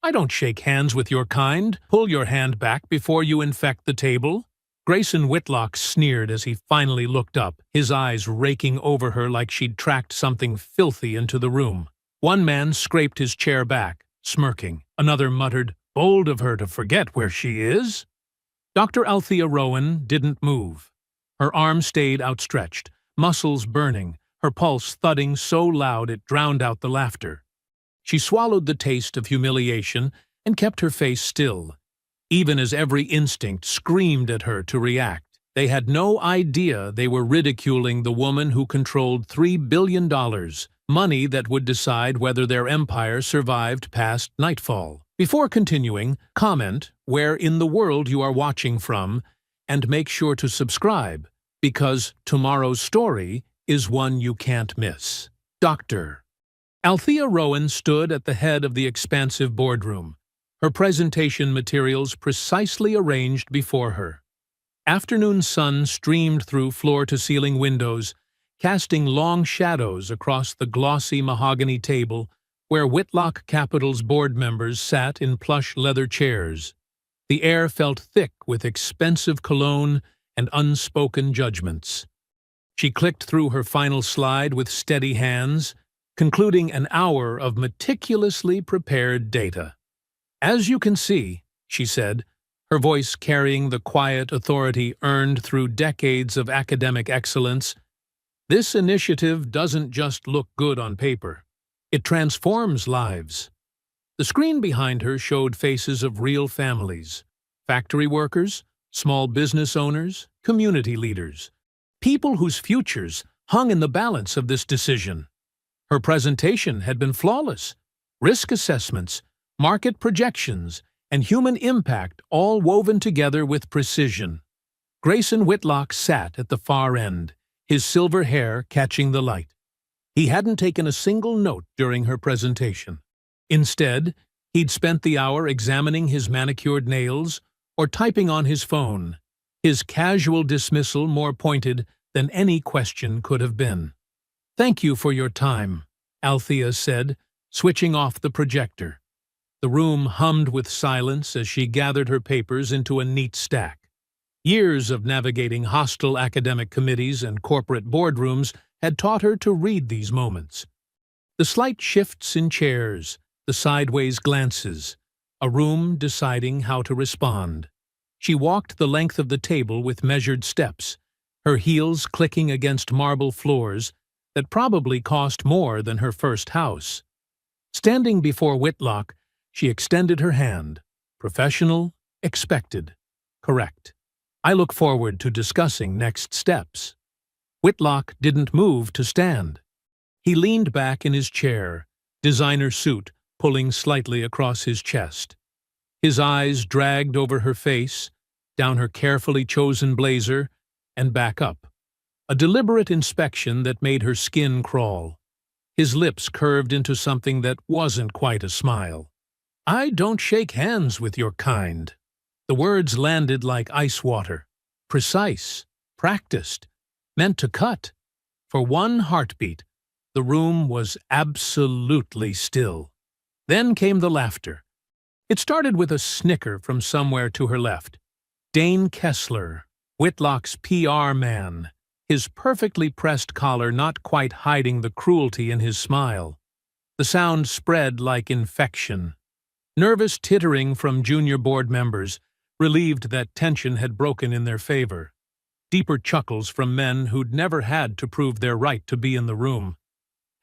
I don't shake hands with your kind. Pull your hand back before you infect the table. Grayson Whitlock sneered as he finally looked up, his eyes raking over her like she'd tracked something filthy into the room. One man scraped his chair back, smirking. Another muttered, "Bold of her to forget where she is." Dr. Althea Rowan didn't move. Her arm stayed outstretched, muscles burning, her pulse thudding so loud it drowned out the laughter. She swallowed the taste of humiliation and kept her face still, even as every instinct screamed at her to react. They had no idea they were ridiculing the woman who controlled $3 billion, money that would decide whether their empire survived past nightfall. Before continuing, comment where in the world you are watching from, and make sure to subscribe, because tomorrow's story is one you can't miss. Dr. Althea Rowan stood at the head of the expansive boardroom, her presentation materials precisely arranged before her. Afternoon sun streamed through floor-to-ceiling windows, casting long shadows across the glossy mahogany table where Whitlock Capital's board members sat in plush leather chairs. The air felt thick with expensive cologne and unspoken judgments. She clicked through her final slide with steady hands, concluding an hour of meticulously prepared data. "As you can see," she said, her voice carrying the quiet authority earned through decades of academic excellence, "this initiative doesn't just look good on paper. It transforms lives." The screen behind her showed faces of real families, factory workers, small business owners, community leaders, people whose futures hung in the balance of this decision. Her presentation had been flawless. Risk assessments, market projections, and human impact all woven together with precision. Grayson Whitlock sat at the far end, his silver hair catching the light. He hadn't taken a single note during her presentation. Instead, he'd spent the hour examining his manicured nails or typing on his phone, his casual dismissal more pointed than any question could have been. "Thank you for your time," Althea said, switching off the projector. The room hummed with silence as she gathered her papers into a neat stack. Years of navigating hostile academic committees and corporate boardrooms had taught her to read these moments. The slight shifts in chairs, the sideways glances, a room deciding how to respond. She walked the length of the table with measured steps, her heels clicking against marble floors that probably cost more than her first house. Standing before Whitlock, she extended her hand. Professional, expected, correct. "I look forward to discussing next steps." Whitlock didn't move to stand. He leaned back in his chair, designer suit pulling slightly across his chest. His eyes dragged over her face, down her carefully chosen blazer, and back up. A deliberate inspection that made her skin crawl. His lips curved into something that wasn't quite a smile. "I don't shake hands with your kind." The words landed like ice water. Precise, practiced, meant to cut. For one heartbeat, the room was absolutely still. Then came the laughter. It started with a snicker from somewhere to her left. Dane Kessler, Whitlock's PR man, his perfectly pressed collar not quite hiding the cruelty in his smile. The sound spread like infection. Nervous tittering from junior board members, relieved that tension had broken in their favor. Deeper chuckles from men who'd never had to prove their right to be in the room.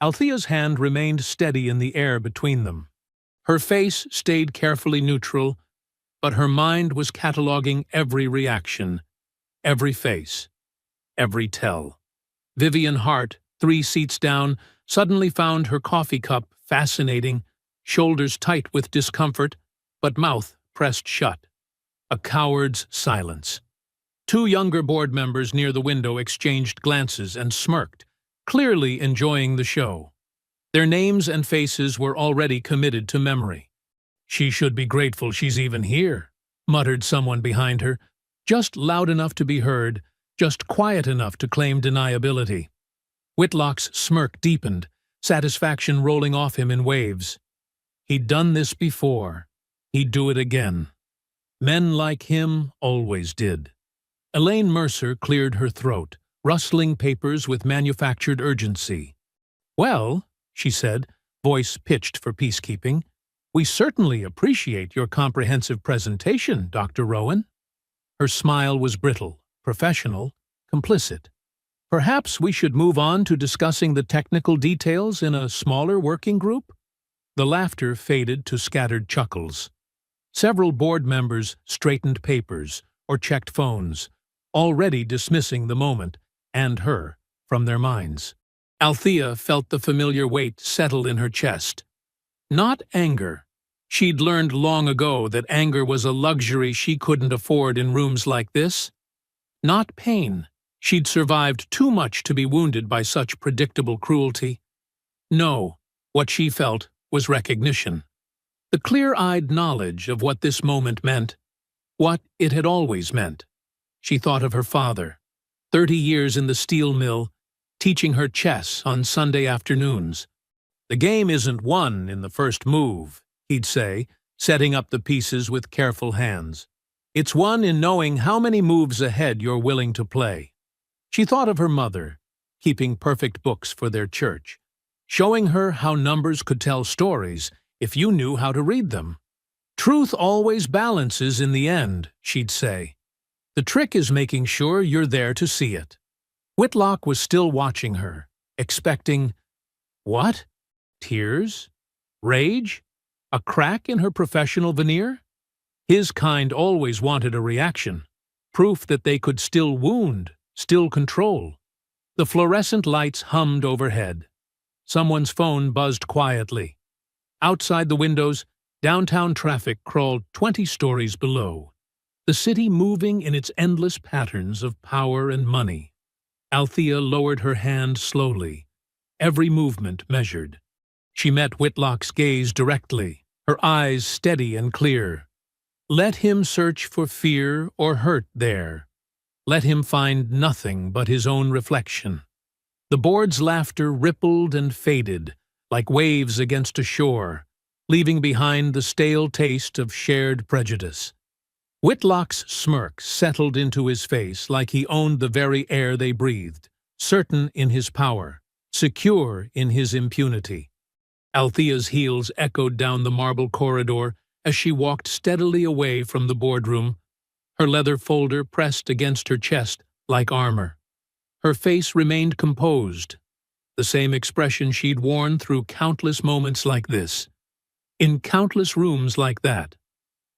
Althea's hand remained steady in the air between them. Her face stayed carefully neutral, but her mind was cataloging every reaction, every face, every tell. Vivian Hart, 3 seats down, suddenly found her coffee cup fascinating, shoulders tight with discomfort, but mouth pressed shut. A coward's silence. 2 younger board members near the window exchanged glances and smirked, clearly enjoying the show. Their names and faces were already committed to memory. "She should be grateful she's even here," muttered someone behind her, just loud enough to be heard, just quiet enough to claim deniability. Whitlock's smirk deepened, satisfaction rolling off him in waves. He'd done this before. He'd do it again. Men like him always did. Elaine Mercer cleared her throat, rustling papers with manufactured urgency. "Well," she said, voice pitched for peacekeeping, "we certainly appreciate your comprehensive presentation, Dr. Rowan." Her smile was brittle, professional, complicit. "Perhaps we should move on to discussing the technical details in a smaller working group?" The laughter faded to scattered chuckles. Several board members straightened papers or checked phones, already dismissing the moment, and her, from their minds. Althea felt the familiar weight settle in her chest. Not anger. She'd learned long ago that anger was a luxury she couldn't afford in rooms like this. Not pain. She'd survived too much to be wounded by such predictable cruelty. No, what she felt was recognition. The clear-eyed knowledge of what this moment meant, what it had always meant. She thought of her father, 30 years in the steel mill, teaching her chess on Sunday afternoons. "The game isn't won in the first move," he'd say, setting up the pieces with careful hands. "It's won in knowing how many moves ahead you're willing to play." She thought of her mother, keeping perfect books for their church, showing her how numbers could tell stories if you knew how to read them. "Truth always balances in the end," she'd say. "The trick is making sure you're there to see it." Whitlock was still watching her, expecting, what? Tears? Rage? A crack in her professional veneer? His kind always wanted a reaction, proof that they could still wound, still control. The fluorescent lights hummed overhead. Someone's phone buzzed quietly. Outside the windows, downtown traffic crawled 20 stories below, the city moving in its endless patterns of power and money. Althea lowered her hand slowly, every movement measured. She met Whitlock's gaze directly, her eyes steady and clear. Let him search for fear or hurt there. Let him find nothing but his own reflection. The board's laughter rippled and faded, like waves against a shore, leaving behind the stale taste of shared prejudice. Whitlock's smirk settled into his face like he owned the very air they breathed, certain in his power, secure in his impunity. Althea's heels echoed down the marble corridor as she walked steadily away from the boardroom, her leather folder pressed against her chest like armor. Her face remained composed, the same expression she'd worn through countless moments like this, in countless rooms like that.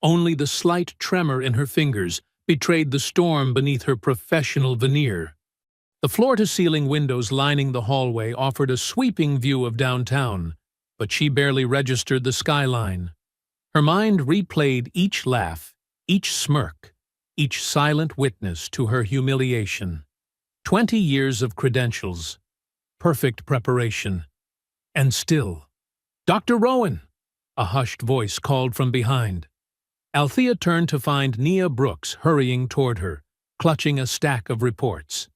Only the slight tremor in her fingers betrayed the storm beneath her professional veneer. The floor-to-ceiling windows lining the hallway offered a sweeping view of downtown, but she barely registered the skyline. Her mind replayed each laugh, each smirk, each silent witness to her humiliation. 20 years of credentials, perfect preparation, and still. "Dr. Rowan!" a hushed voice called from behind. Althea turned to find Nia Brooks hurrying toward her, clutching a stack of reports.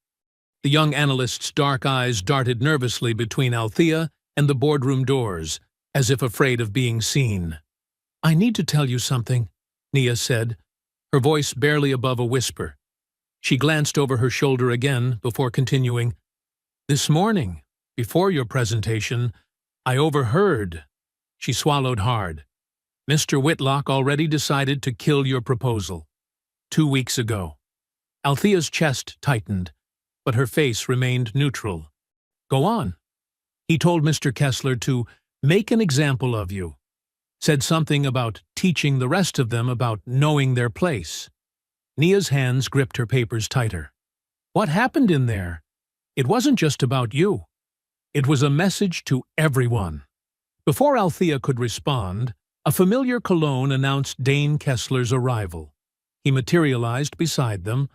The young analyst's dark eyes darted nervously between Althea and the boardroom doors, as if afraid of being seen. "I need to tell you something," Nia said, her voice barely above a whisper. She glanced over her shoulder again before continuing. "This morning, before your presentation, I overheard." She swallowed hard. "Mr. Whitlock already decided to kill your proposal. 2 weeks ago." Althea's chest tightened, but her face remained neutral. "Go on." "He told Mr. Kessler to make an example of you. Said something about teaching the rest of them about knowing their place." Nia's hands gripped her papers tighter. "What happened in there? It wasn't just about you. It was a message to everyone." Before Althea could respond, a familiar cologne announced Dane Kessler's arrival. He materialized beside them,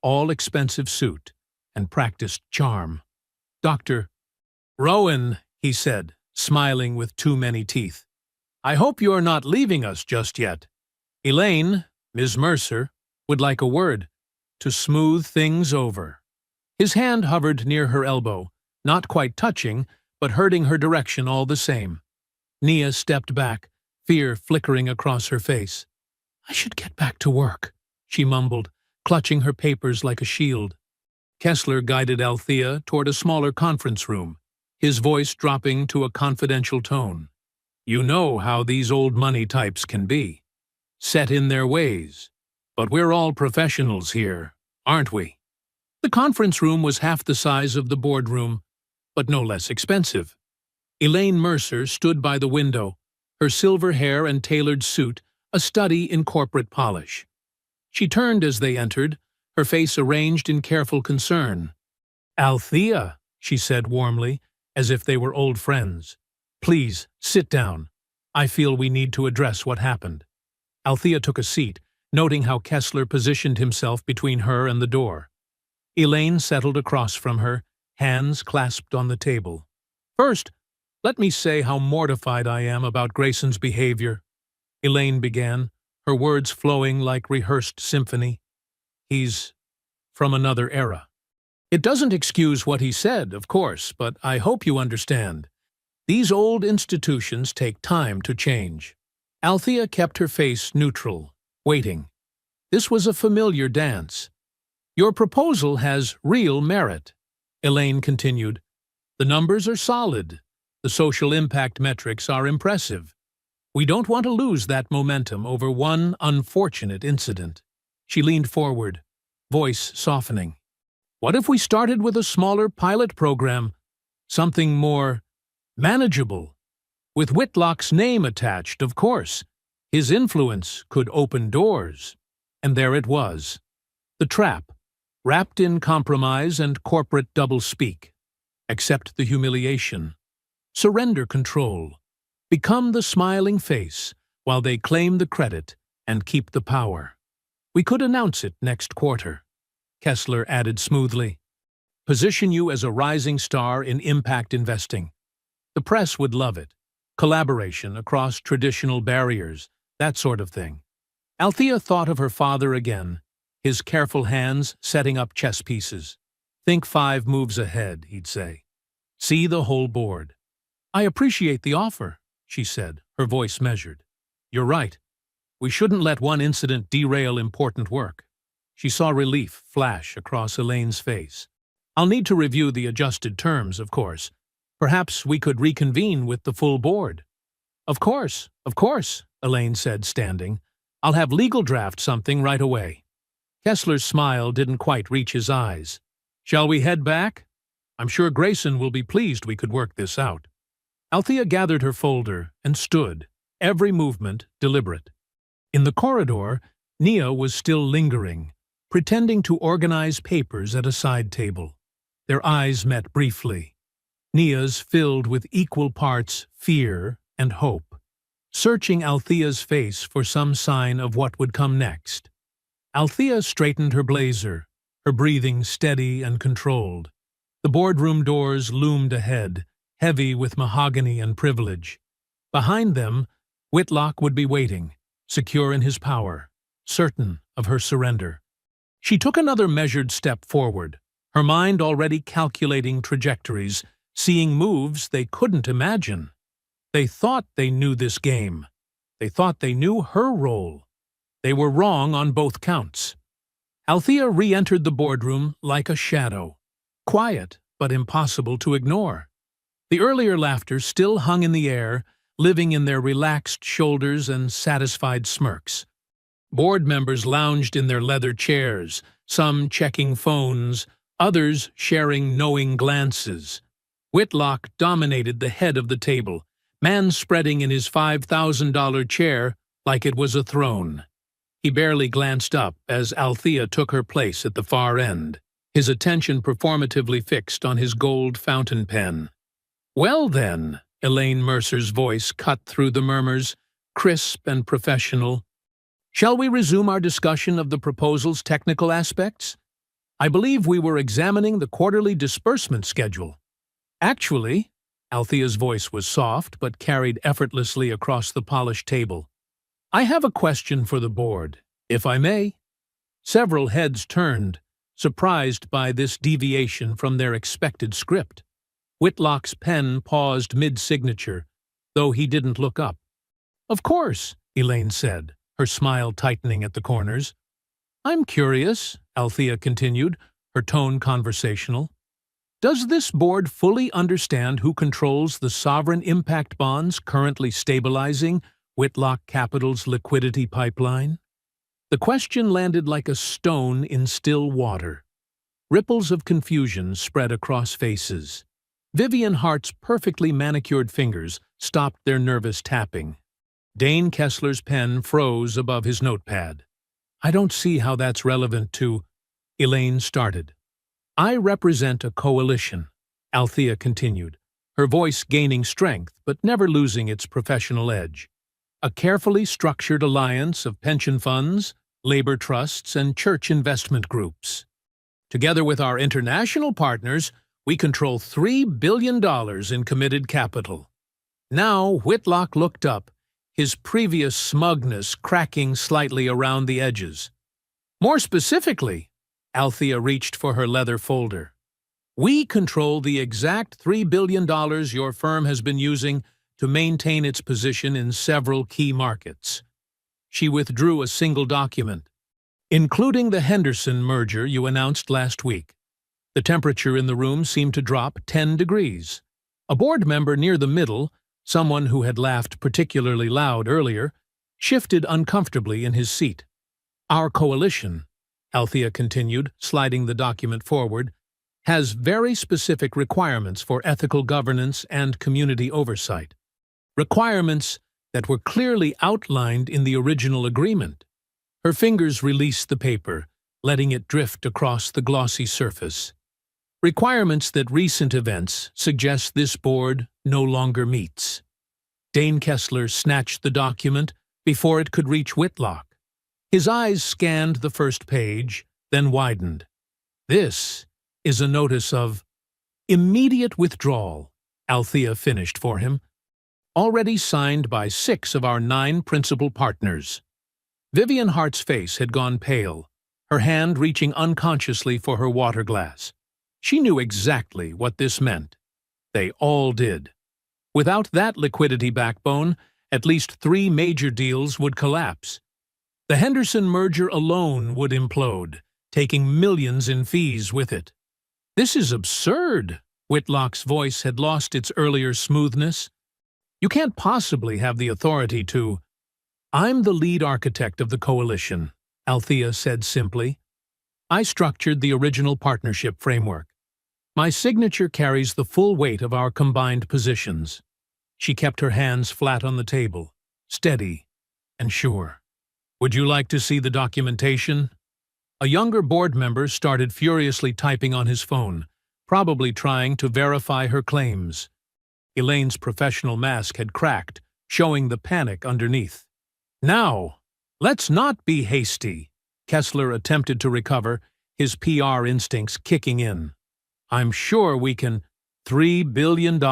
all-expensive suit, and practiced charm. "Dr. Rowan," he said, smiling with too many teeth. "I hope you are not leaving us just yet. Elaine, Ms. Mercer, would like a word, to smooth things over." His hand hovered near her elbow, not quite touching, but hurting her direction all the same. Nia stepped back, fear flickering across her face. "I should get back to work," she mumbled, clutching her papers like a shield. Kessler guided Althea toward a smaller conference room, his voice dropping to a confidential tone. "You know how these old money types can be. Set in their ways. But we're all professionals here, aren't we?" The conference room was half the size of the boardroom, but no less expensive. Elaine Mercer stood by the window, her silver hair and tailored suit a study in corporate polish. She turned as they entered, her face arranged in careful concern. "Althea," she said warmly, as if they were old friends. "Please, sit down. I feel we need to address what happened." Althea took a seat, noting how Kessler positioned himself between her and the door. Elaine settled across from her, hands clasped on the table. "First, let me say how mortified I am about Grayson's behavior," Elaine began, her words flowing like rehearsed symphony. "He's from another era. It doesn't excuse what he said, of course, but I hope you understand. These old institutions take time to change." Althea kept her face neutral, waiting. This was a familiar dance. "Your proposal has real merit," Elaine continued. "The numbers are solid. The social impact metrics are impressive. We don't want to lose that momentum over one unfortunate incident." She leaned forward, voice softening. "What if we started with a smaller pilot program? Something more manageable? With Whitlock's name attached, of course. His influence could open doors." And there it was. The trap, wrapped in compromise and corporate doublespeak. Accept the humiliation. Surrender control. Become the smiling face while they claim the credit and keep the power. "We could announce it next quarter," Kessler added smoothly. "Position you as a rising star in impact investing. The press would love it. Collaboration across traditional barriers, that sort of thing." Althea thought of her father again, his careful hands setting up chess pieces. "Think 5 moves ahead," he'd say. "See the whole board." "I appreciate the offer," she said, her voice measured. "You're right. We shouldn't let one incident derail important work." She saw relief flash across Elaine's face. "I'll need to review the adjusted terms, of course. Perhaps we could reconvene with the full board." Of course," Elaine said, standing. "I'll have legal draft something right away." Kessler's smile didn't quite reach his eyes. "Shall we head back? I'm sure Grayson will be pleased we could work this out." Althea gathered her folder and stood, every movement deliberate. In the corridor, Nia was still lingering, pretending to organize papers at a side table. Their eyes met briefly. Nia's filled with equal parts fear and hope, searching Althea's face for some sign of what would come next. Althea straightened her blazer, her breathing steady and controlled. The boardroom doors loomed ahead, heavy with mahogany and privilege. Behind them, Whitlock would be waiting, secure in his power, certain of her surrender. She took another measured step forward, her mind already calculating trajectories, seeing moves they couldn't imagine. They thought they knew this game. They thought they knew her role. They were wrong on both counts. Althea re-entered the boardroom like a shadow, quiet but impossible to ignore. The earlier laughter still hung in the air, living in their relaxed shoulders and satisfied smirks. Board members lounged in their leather chairs, some checking phones, others sharing knowing glances. Whitlock dominated the head of the table, man-spreading in his $5,000 chair like it was a throne. He barely glanced up as Althea took her place at the far end, his attention performatively fixed on his gold fountain pen. "Well then," Elaine Mercer's voice cut through the murmurs, crisp and professional. "Shall we resume our discussion of the proposal's technical aspects? I believe we were examining the quarterly disbursement schedule. Actually," Althea's voice was soft but carried effortlessly across the polished table, "I have a question for the board, if I may." Several heads turned, surprised by this deviation from their expected script. Whitlock's pen paused mid-signature, though he didn't look up. Of course, Elaine said, her smile tightening at the corners. I'm curious, Althea continued, her tone conversational. Does this board fully understand who controls the sovereign impact bonds currently stabilizing Whitlock Capital's liquidity pipeline? The question landed like a stone in still water. Ripples of confusion spread across faces. Vivian Hart's perfectly manicured fingers stopped their nervous tapping. Dane Kessler's pen froze above his notepad. I don't see how that's relevant to... Elaine started. I represent a coalition, Althea continued, her voice gaining strength but never losing its professional edge. A carefully structured alliance of pension funds, labor trusts, and church investment groups. Together with our international partners, we control $3 billion in committed capital. Now Whitlock looked up, his previous smugness cracking slightly around the edges. More specifically, Althea reached for her leather folder. We control the exact $3 billion your firm has been using to maintain its position in several key markets. She withdrew a single document, including the Henderson merger you announced last week. The temperature in the room seemed to drop 10 degrees. A board member near the middle, someone who had laughed particularly loud earlier, shifted uncomfortably in his seat. Our coalition, Althea continued, sliding the document forward, has very specific requirements for ethical governance and community oversight. Requirements that were clearly outlined in the original agreement. Her fingers released the paper, letting it drift across the glossy surface. Requirements that recent events suggest this board no longer meets. Dane Kessler snatched the document before it could reach Whitlock. His eyes scanned the first page, then widened. This is a notice of immediate withdrawal, Althea finished for him, already signed by 6 of our 9 principal partners. Vivian Hart's face had gone pale, her hand reaching unconsciously for her water glass. She knew exactly what this meant. They all did. Without that liquidity backbone, at least 3 major deals would collapse. The Henderson merger alone would implode, taking millions in fees with it. This is absurd. Whitlock's voice had lost its earlier smoothness. You can't possibly have the authority to... I'm the lead architect of the coalition, Althea said simply. I structured the original partnership framework. My signature carries the full weight of our combined positions. She kept her hands flat on the table, steady and sure. Would you like to see the documentation? A younger board member started furiously typing on his phone, probably trying to verify her claims. Elaine's professional mask had cracked, showing the panic underneath. Now, let's not be hasty. Kessler attempted to recover, his PR instincts kicking in. I'm sure we can... $3 billion,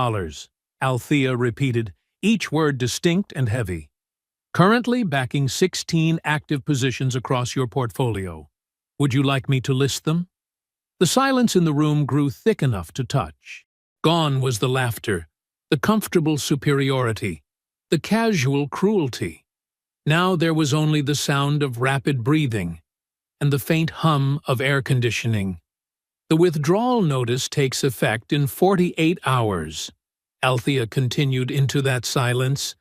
Althea repeated, each word distinct and heavy. Currently backing 16 active positions across your portfolio. Would you like me to list them? The silence in the room grew thick enough to touch. Gone was the laughter, the comfortable superiority, the casual cruelty. Now there was only the sound of rapid breathing and the faint hum of air conditioning. The withdrawal notice takes effect in 48 hours, Althea continued into that silence,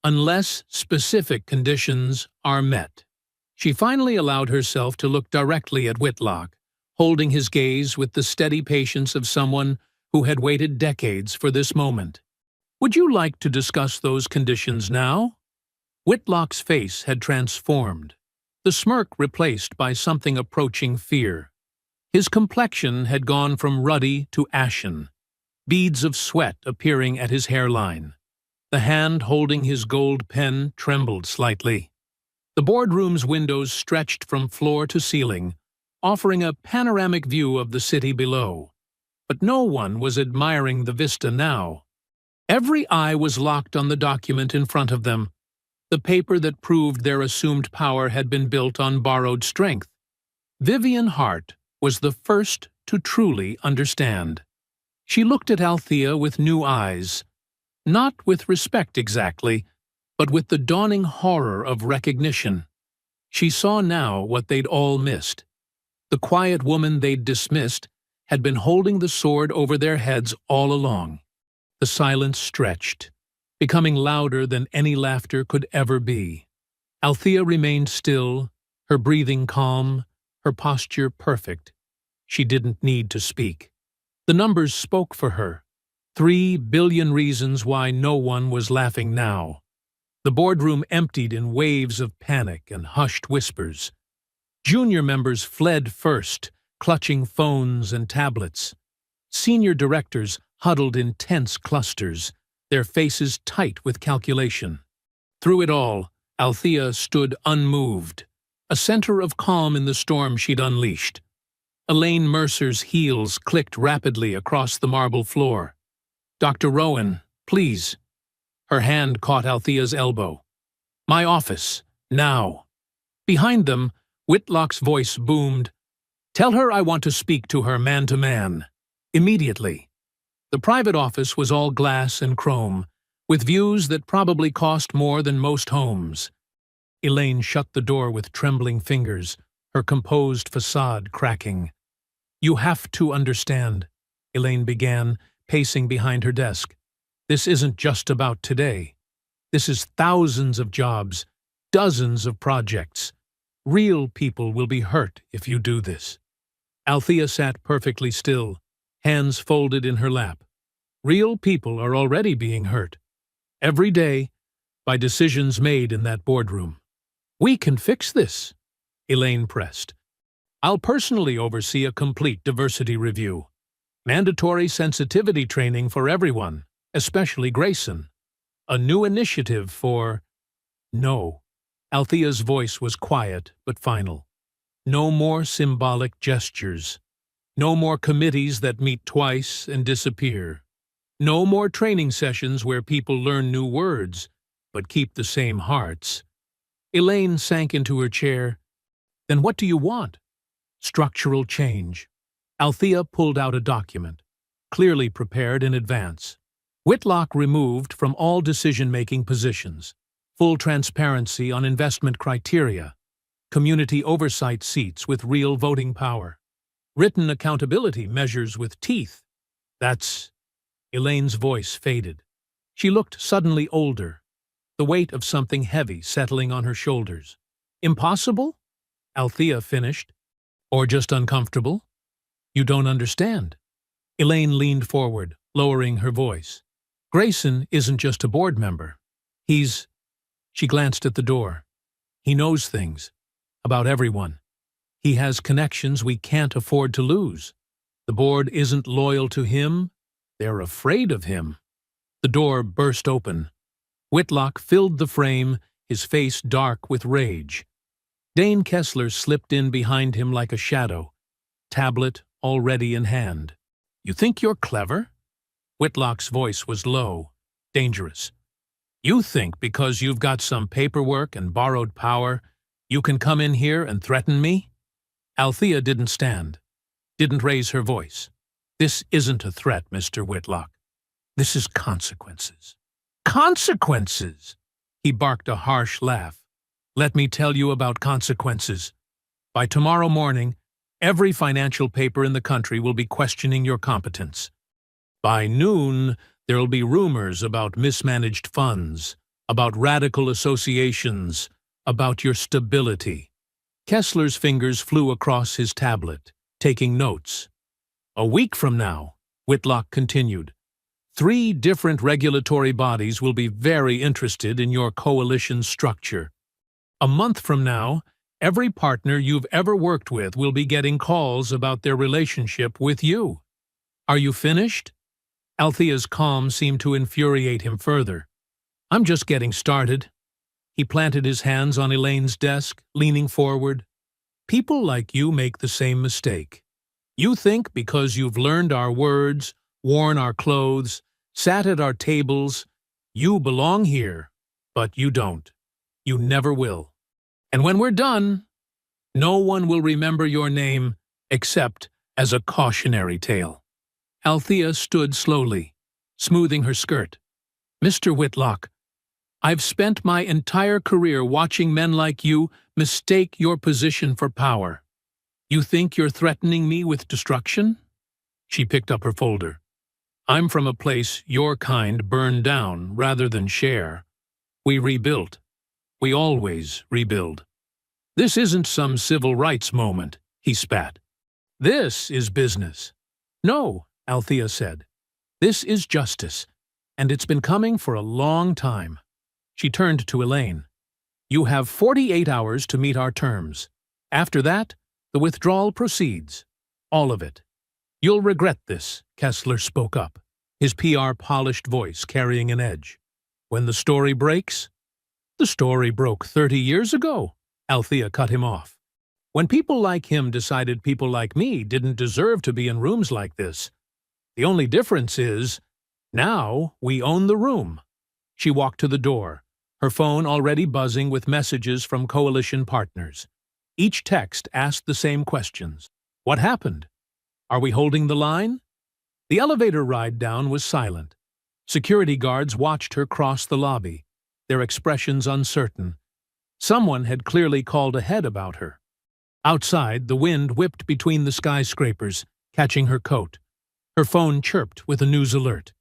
unless specific conditions are met. She finally allowed herself to look directly at Whitlock, holding his gaze with the steady patience of someone who had waited decades for this moment. Would you like to discuss those conditions now? Whitlock's face had transformed, the smirk replaced by something approaching fear. His complexion had gone from ruddy to ashen, beads of sweat appearing at his hairline. The hand holding his gold pen trembled slightly. The boardroom's windows stretched from floor to ceiling, offering a panoramic view of the city below. But no one was admiring the vista now. Every eye was locked on the document in front of them, the paper that proved their assumed power had been built on borrowed strength. Vivian Hart was the first to truly understand. She looked at Althea with new eyes, not with respect exactly, but with the dawning horror of recognition. She saw now what they'd all missed. The quiet woman they'd dismissed had been holding the sword over their heads all along. The silence stretched, becoming louder than any laughter could ever be. Althea remained still, her breathing calm, her posture perfect. She didn't need to speak. The numbers spoke for her. 3 billion reasons why no one was laughing now. The boardroom emptied in waves of panic and hushed whispers. Junior members fled first, clutching phones and tablets. Senior directors huddled in tense clusters, their faces tight with calculation. Through it all, Althea stood unmoved, a center of calm in the storm she'd unleashed. Elaine Mercer's heels clicked rapidly across the marble floor. "Dr. Rowan, please." Her hand caught Althea's elbow. "My office, now." Behind them, Whitlock's voice boomed. "Tell her I want to speak to her man-to-man. Immediately." The private office was all glass and chrome, with views that probably cost more than most homes. Elaine shut the door with trembling fingers, her composed facade cracking. "You have to understand," Elaine began, pacing behind her desk. "This isn't just about today. This is thousands of jobs, dozens of projects. Real people will be hurt if you do this." Althea sat perfectly still, hands folded in her lap. Real people are already being hurt. Every day, by decisions made in that boardroom. "We can fix this," Elaine pressed. "I'll personally oversee a complete diversity review. Mandatory sensitivity training for everyone, especially Grayson. A new initiative for—" "No." Althea's voice was quiet but final. "No more symbolic gestures. No more committees that meet twice and disappear. No more training sessions where people learn new words, but keep the same hearts." Elaine sank into her chair. "Then what do you want?" "Structural change." Althea pulled out a document, clearly prepared in advance. Whitlock removed from all decision-making positions. Full transparency on investment criteria. Community oversight seats with real voting power. Written accountability measures with teeth. That's... Elaine's voice faded. She looked suddenly older, the weight of something heavy settling on her shoulders. "Impossible?" Althea finished. "Or just uncomfortable? You don't understand." Elaine leaned forward, lowering her voice. "Grayson isn't just a board member. He's—" She glanced at the door. "He knows things. About everyone. He has connections we can't afford to lose. The board isn't loyal to him. They're afraid of him." The door burst open. Whitlock filled the frame, his face dark with rage. Dane Kessler slipped in behind him like a shadow, tablet already in hand. "You think you're clever?" Whitlock's voice was low, dangerous. "You think because you've got some paperwork and borrowed power, you can come in here and threaten me?" Althea didn't stand, didn't raise her voice. "This isn't a threat, Mr. Whitlock. This is consequences." "Consequences!" He barked a harsh laugh. "Let me tell you about consequences. By tomorrow morning, every financial paper in the country will be questioning your competence. By noon, there'll be rumors about mismanaged funds, about radical associations, about your stability." Kessler's fingers flew across his tablet, taking notes. "A week from now," Whitlock continued, 3 different regulatory bodies will be very interested in your coalition structure. A month from now, every partner you've ever worked with will be getting calls about their relationship with you. Are you finished?" Althea's calm seemed to infuriate him further. "I'm just getting started." He planted his hands on Elaine's desk, leaning forward. "People like you make the same mistake. You think because you've learned our words, worn our clothes, sat at our tables, you belong here, but you don't. You never will. And when we're done, no one will remember your name except as a cautionary tale." Althea stood slowly, smoothing her skirt. "Mr. Whitlock, I've spent my entire career watching men like you mistake your position for power. You think you're threatening me with destruction? She picked up her folder. I'm from a place your kind burned down rather than share. We rebuilt. We always rebuild. This isn't some civil rights moment, he spat. This is business. No, Althea said. This is justice, and it's been coming for a long time. She turned to Elaine. You have 48 hours to meet our terms. After that, the withdrawal proceeds. All of it. You'll regret this, Kessler spoke up, his PR-polished voice carrying an edge. When the story breaks? The story broke 30 years ago, Althea cut him off. When people like him decided people like me didn't deserve to be in rooms like this. The only difference is, now we own the room. She walked to the door, her phone already buzzing with messages from coalition partners. Each text asked the same questions. What happened? Are we holding the line? The elevator ride down was silent. Security guards watched her cross the lobby, their expressions uncertain. Someone had clearly called ahead about her. Outside, the wind whipped between the skyscrapers, catching her coat. Her phone chirped with a news alert.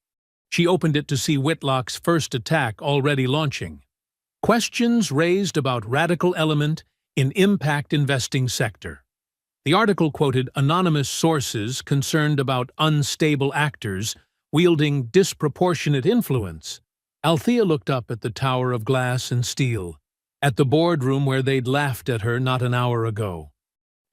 She opened it to see Whitlock's first attack already launching. Questions raised about radical element in impact investing sector. The article quoted anonymous sources concerned about unstable actors wielding disproportionate influence. Althea looked up at the tower of glass and steel, at the boardroom where they'd laughed at her not an hour ago.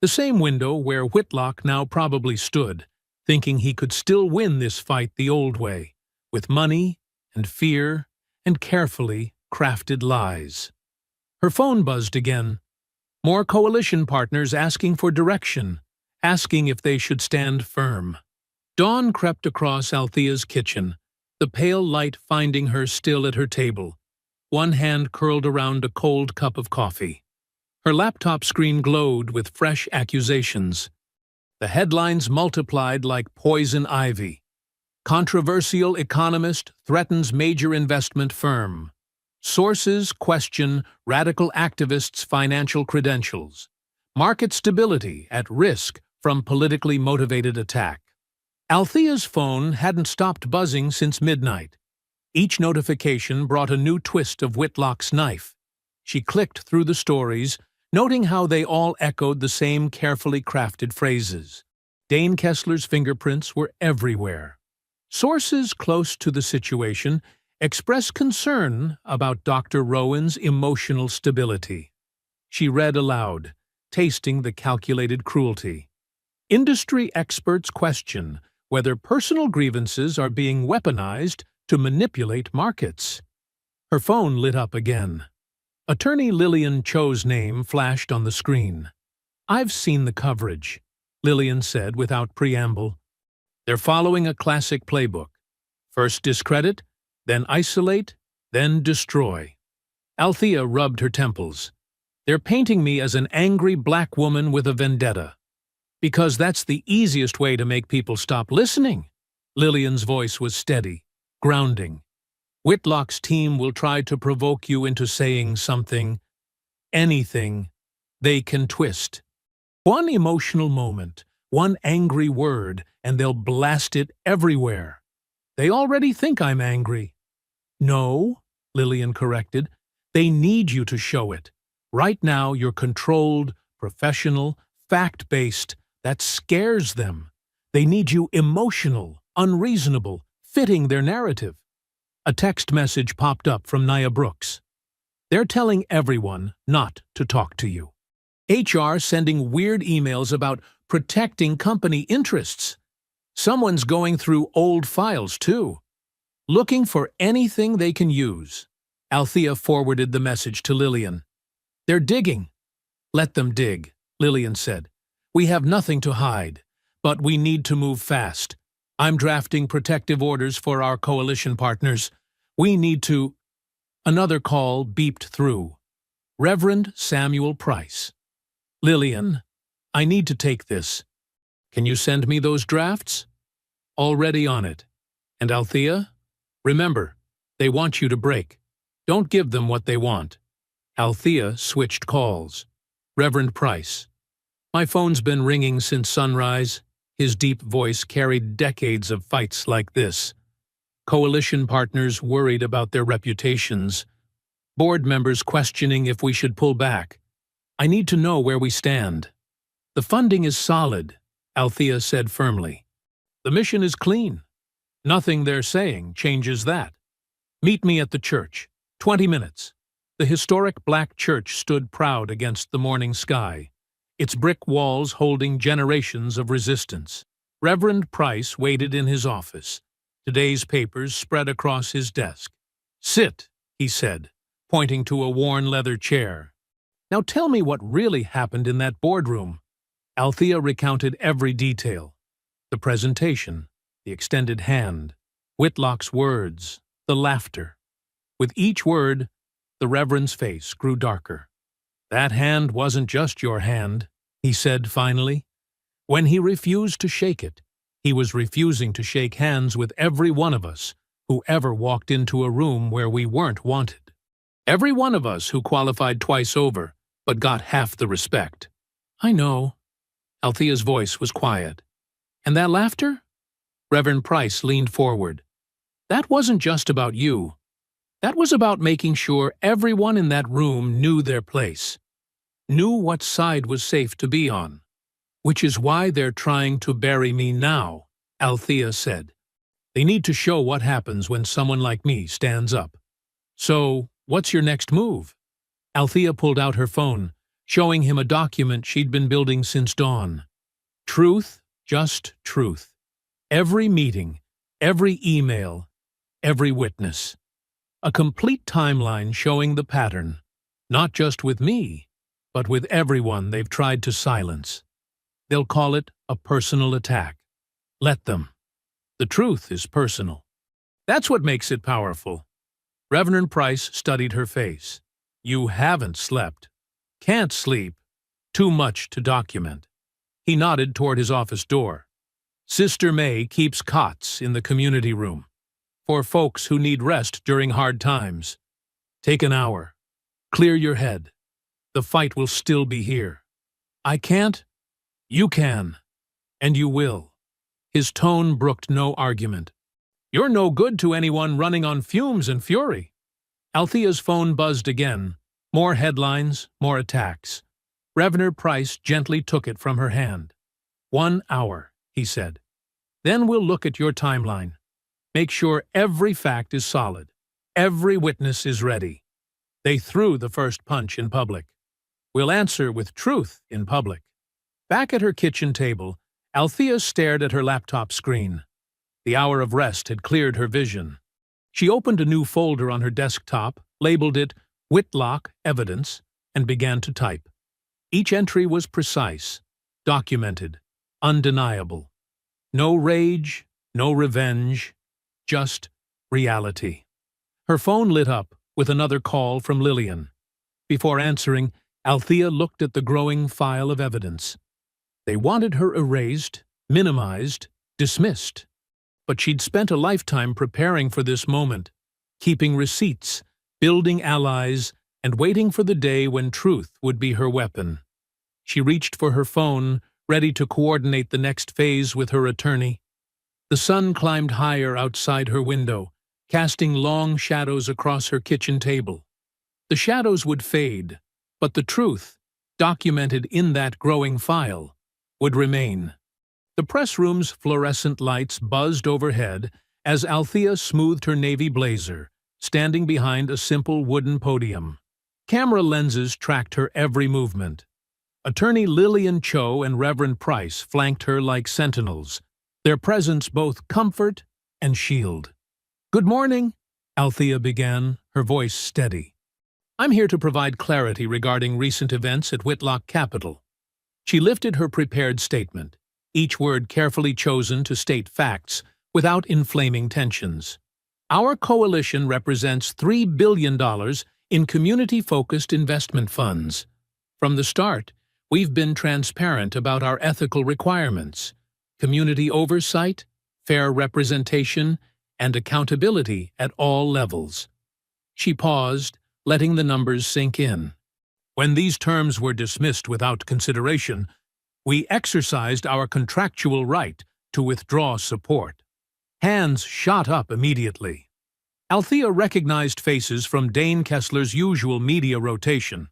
The same window where Whitlock now probably stood, thinking he could still win this fight the old way, with money and fear and carefully crafted lies. Her phone buzzed again. More coalition partners asking for direction, asking if they should stand firm. Dawn crept across Althea's kitchen, the pale light finding her still at her table, one hand curled around a cold cup of coffee. Her laptop screen glowed with fresh accusations. The headlines multiplied like poison ivy. Controversial economist threatens major investment firm. Sources question radical activists' financial credentials. Market stability at risk from politically motivated attack. Althea's phone hadn't stopped buzzing since midnight. Each notification brought a new twist of Whitlock's knife. She clicked through the stories, noting how they all echoed the same carefully crafted phrases. Dane Kessler's fingerprints were everywhere. Sources close to the situation expressed concern about Dr. Rowan's emotional stability. She read aloud, tasting the calculated cruelty. Industry experts question whether personal grievances are being weaponized to manipulate markets. Her phone lit up again. Attorney Lillian Cho's name flashed on the screen. I've seen the coverage, Lillian said without preamble. They're following a classic playbook. First discredit, then isolate, then destroy. Althea rubbed her temples. They're painting me as an angry black woman with a vendetta. Because that's the easiest way to make people stop listening. Lillian's voice was steady, grounding. Whitlock's team will try to provoke you into saying something, anything, they can twist. One emotional moment, one angry word, and they'll blast it everywhere. They already think I'm angry. No, Lillian corrected. They need you to show it. Right now you're controlled, professional, fact-based. That scares them. They need you emotional, unreasonable, fitting their narrative. A text message popped up from Nia Brooks. They're telling everyone not to talk to you. HR sending weird emails about protecting company interests. Someone's going through old files, too. Looking for anything they can use. Althea forwarded the message to Lillian. They're digging. Let them dig, Lillian said. We have nothing to hide, but we need to move fast. I'm drafting protective orders for our coalition partners. We need to... Another call beeped through. Reverend Samuel Price. Lillian, I need to take this. Can you send me those drafts? Already on it. And Althea? Remember, they want you to break. Don't give them what they want. Althea switched calls. Reverend Price. My phone's been ringing since sunrise. His deep voice carried decades of fights like this. Coalition partners worried about their reputations. Board members questioning if we should pull back. I need to know where we stand. The funding is solid, Althea said firmly. The mission is clean. Nothing they're saying changes that. Meet me at the church. 20 minutes. The historic black church stood proud against the morning sky, its brick walls holding generations of resistance. Reverend Price waited in his office, today's papers spread across his desk. Sit, he said, pointing to a worn leather chair. Now tell me what really happened in that boardroom. Althea recounted every detail. The presentation, the extended hand, Whitlock's words, the laughter. With each word, the Reverend's face grew darker. That hand wasn't just your hand, he said finally. When he refused to shake it, he was refusing to shake hands with every one of us who ever walked into a room where we weren't wanted. Every one of us who qualified twice over, but got half the respect. I know. Althea's voice was quiet. And that laughter? Reverend Price leaned forward. That wasn't just about you. That was about making sure everyone in that room knew their place, knew what side was safe to be on. Which is why they're trying to bury me now, Althea said. They need to show what happens when someone like me stands up. So, what's your next move? Althea pulled out her phone, showing him a document she'd been building since dawn. Truth, just truth. Every meeting, every email, every witness. A complete timeline showing the pattern, not just with me, but with everyone they've tried to silence. They'll call it a personal attack. Let them. The truth is personal. That's what makes it powerful. Reverend Price studied her face. You haven't slept. Can't sleep. Too much to document. He nodded toward his office door. Sister May keeps cots in the community room for folks who need rest during hard times. Take an hour. Clear your head. The fight will still be here. I can't. You can. And you will. His tone brooked no argument. You're no good to anyone running on fumes and fury. Althea's phone buzzed again. More headlines, more attacks. Reverend Price gently took it from her hand. 1 hour, he said. Then we'll look at your timeline. Make sure every fact is solid. Every witness is ready. They threw the first punch in public. We'll answer with truth in public. Back at her kitchen table, Althea stared at her laptop screen. The hour of rest had cleared her vision. She opened a new folder on her desktop, labeled it Whitlock Evidence, and began to type. Each entry was precise, documented, undeniable. No rage, no revenge, just reality. Her phone lit up with another call from Lillian. Before answering, Althea looked at the growing file of evidence. They wanted her erased, minimized, dismissed. But she'd spent a lifetime preparing for this moment, keeping receipts, building allies, and waiting for the day when truth would be her weapon. She reached for her phone, ready to coordinate the next phase with her attorney. The sun climbed higher outside her window, casting long shadows across her kitchen table. The shadows would fade, but the truth, documented in that growing file, would remain. The press room's fluorescent lights buzzed overhead as Althea smoothed her navy blazer, standing behind a simple wooden podium. Camera lenses tracked her every movement. Attorney Lillian Cho and Reverend Price flanked her like sentinels, their presence both comfort and shield. Good morning, Althea began, her voice steady. I'm here to provide clarity regarding recent events at Whitlock Capital. She lifted her prepared statement, each word carefully chosen to state facts without inflaming tensions. Our coalition represents $3 billion in community-focused investment funds. From the start, we've been transparent about our ethical requirements, community oversight, fair representation, and accountability at all levels. She paused, letting the numbers sink in. When these terms were dismissed without consideration, we exercised our contractual right to withdraw support. Hands shot up immediately. Althea recognized faces from Dane Kessler's usual media rotation,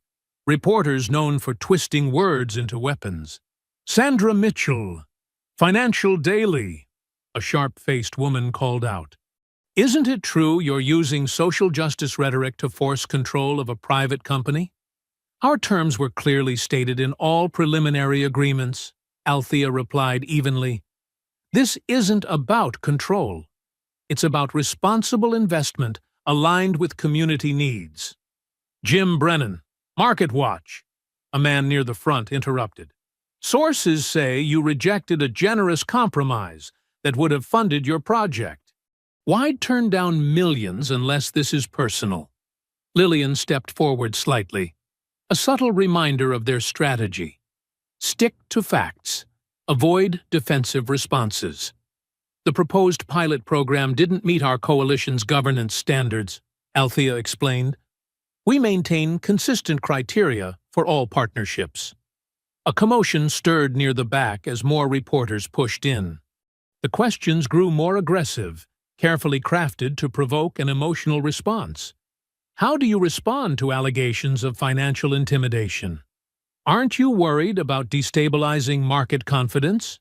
reporters known for twisting words into weapons. Sandra Mitchell, Financial Daily, a sharp-faced woman called out. Isn't it true you're using social justice rhetoric to force control of a private company? Our terms were clearly stated in all preliminary agreements, Althea replied evenly. This isn't about control. It's about responsible investment aligned with community needs. Jim Brennan, Market Watch, a man near the front interrupted. Sources say you rejected a generous compromise that would have funded your project. Why turn down millions unless this is personal? Lillian stepped forward slightly, a subtle reminder of their strategy. Stick to facts. Avoid defensive responses. The proposed pilot program didn't meet our coalition's governance standards, Althea explained. We maintain consistent criteria for all partnerships. A commotion stirred near the back as more reporters pushed in. The questions grew more aggressive, carefully crafted to provoke an emotional response. How do you respond to allegations of financial intimidation? Aren't you worried about destabilizing market confidence?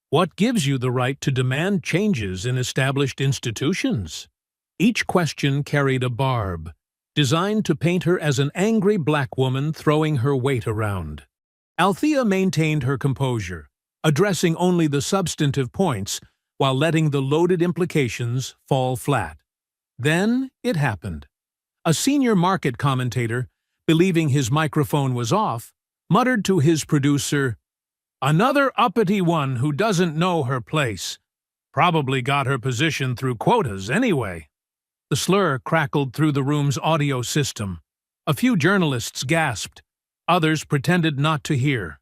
What gives you the right to demand changes in established institutions? Each question carried a barb, designed to paint her as an angry black woman throwing her weight around. Althea maintained her composure, addressing only the substantive points while letting the loaded implications fall flat. Then it happened. A senior market commentator, believing his microphone was off, muttered to his producer, "Another uppity one who doesn't know her place. Probably got her position through quotas anyway." The slur crackled through the room's audio system. A few journalists gasped. Others pretended not to hear.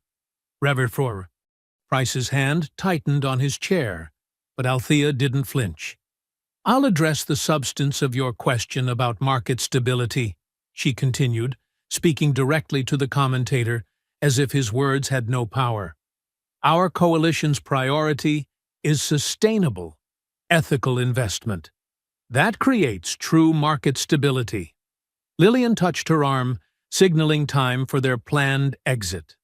Reverfor. Price's hand tightened on his chair, but Althea didn't flinch. "I'll address the substance of your question about market stability," she continued, speaking directly to the commentator, as if his words had no power. Our coalition's priority is sustainable, ethical investment. That creates true market stability. Lillian touched her arm, signaling time for their planned exit.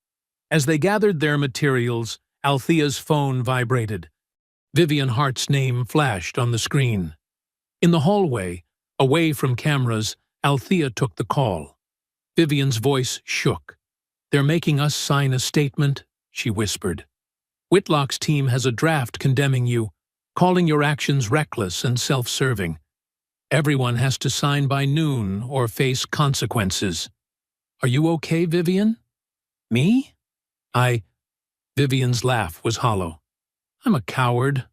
As they gathered their materials, Althea's phone vibrated. Vivian Hart's name flashed on the screen. In the hallway, away from cameras, Althea took the call. Vivian's voice shook. "They're making us sign a statement," she whispered. "Whitlock's team has a draft condemning you, calling your actions reckless and self-serving. Everyone has to sign by noon or face consequences. Are you okay, Vivian?" "Me? Vivian's laugh was hollow. "I'm a coward.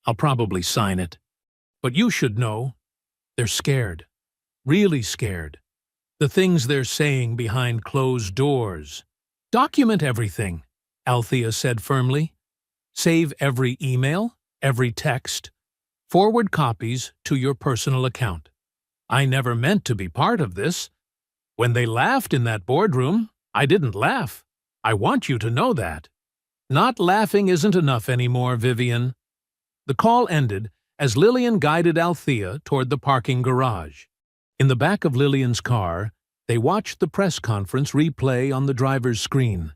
I'll probably sign it. But you should know. They're scared. Really scared. The things they're saying behind closed doors. Document everything," Althea said firmly. "Save every email, every text. Forward copies to your personal account. I never meant to be part of this. When they laughed in that boardroom, I didn't laugh. I want you to know that. Not laughing isn't enough anymore, Vivian." The call ended as Lillian guided Althea toward the parking garage. In the back of Lillian's car, they watched the press conference replay on the driver's screen.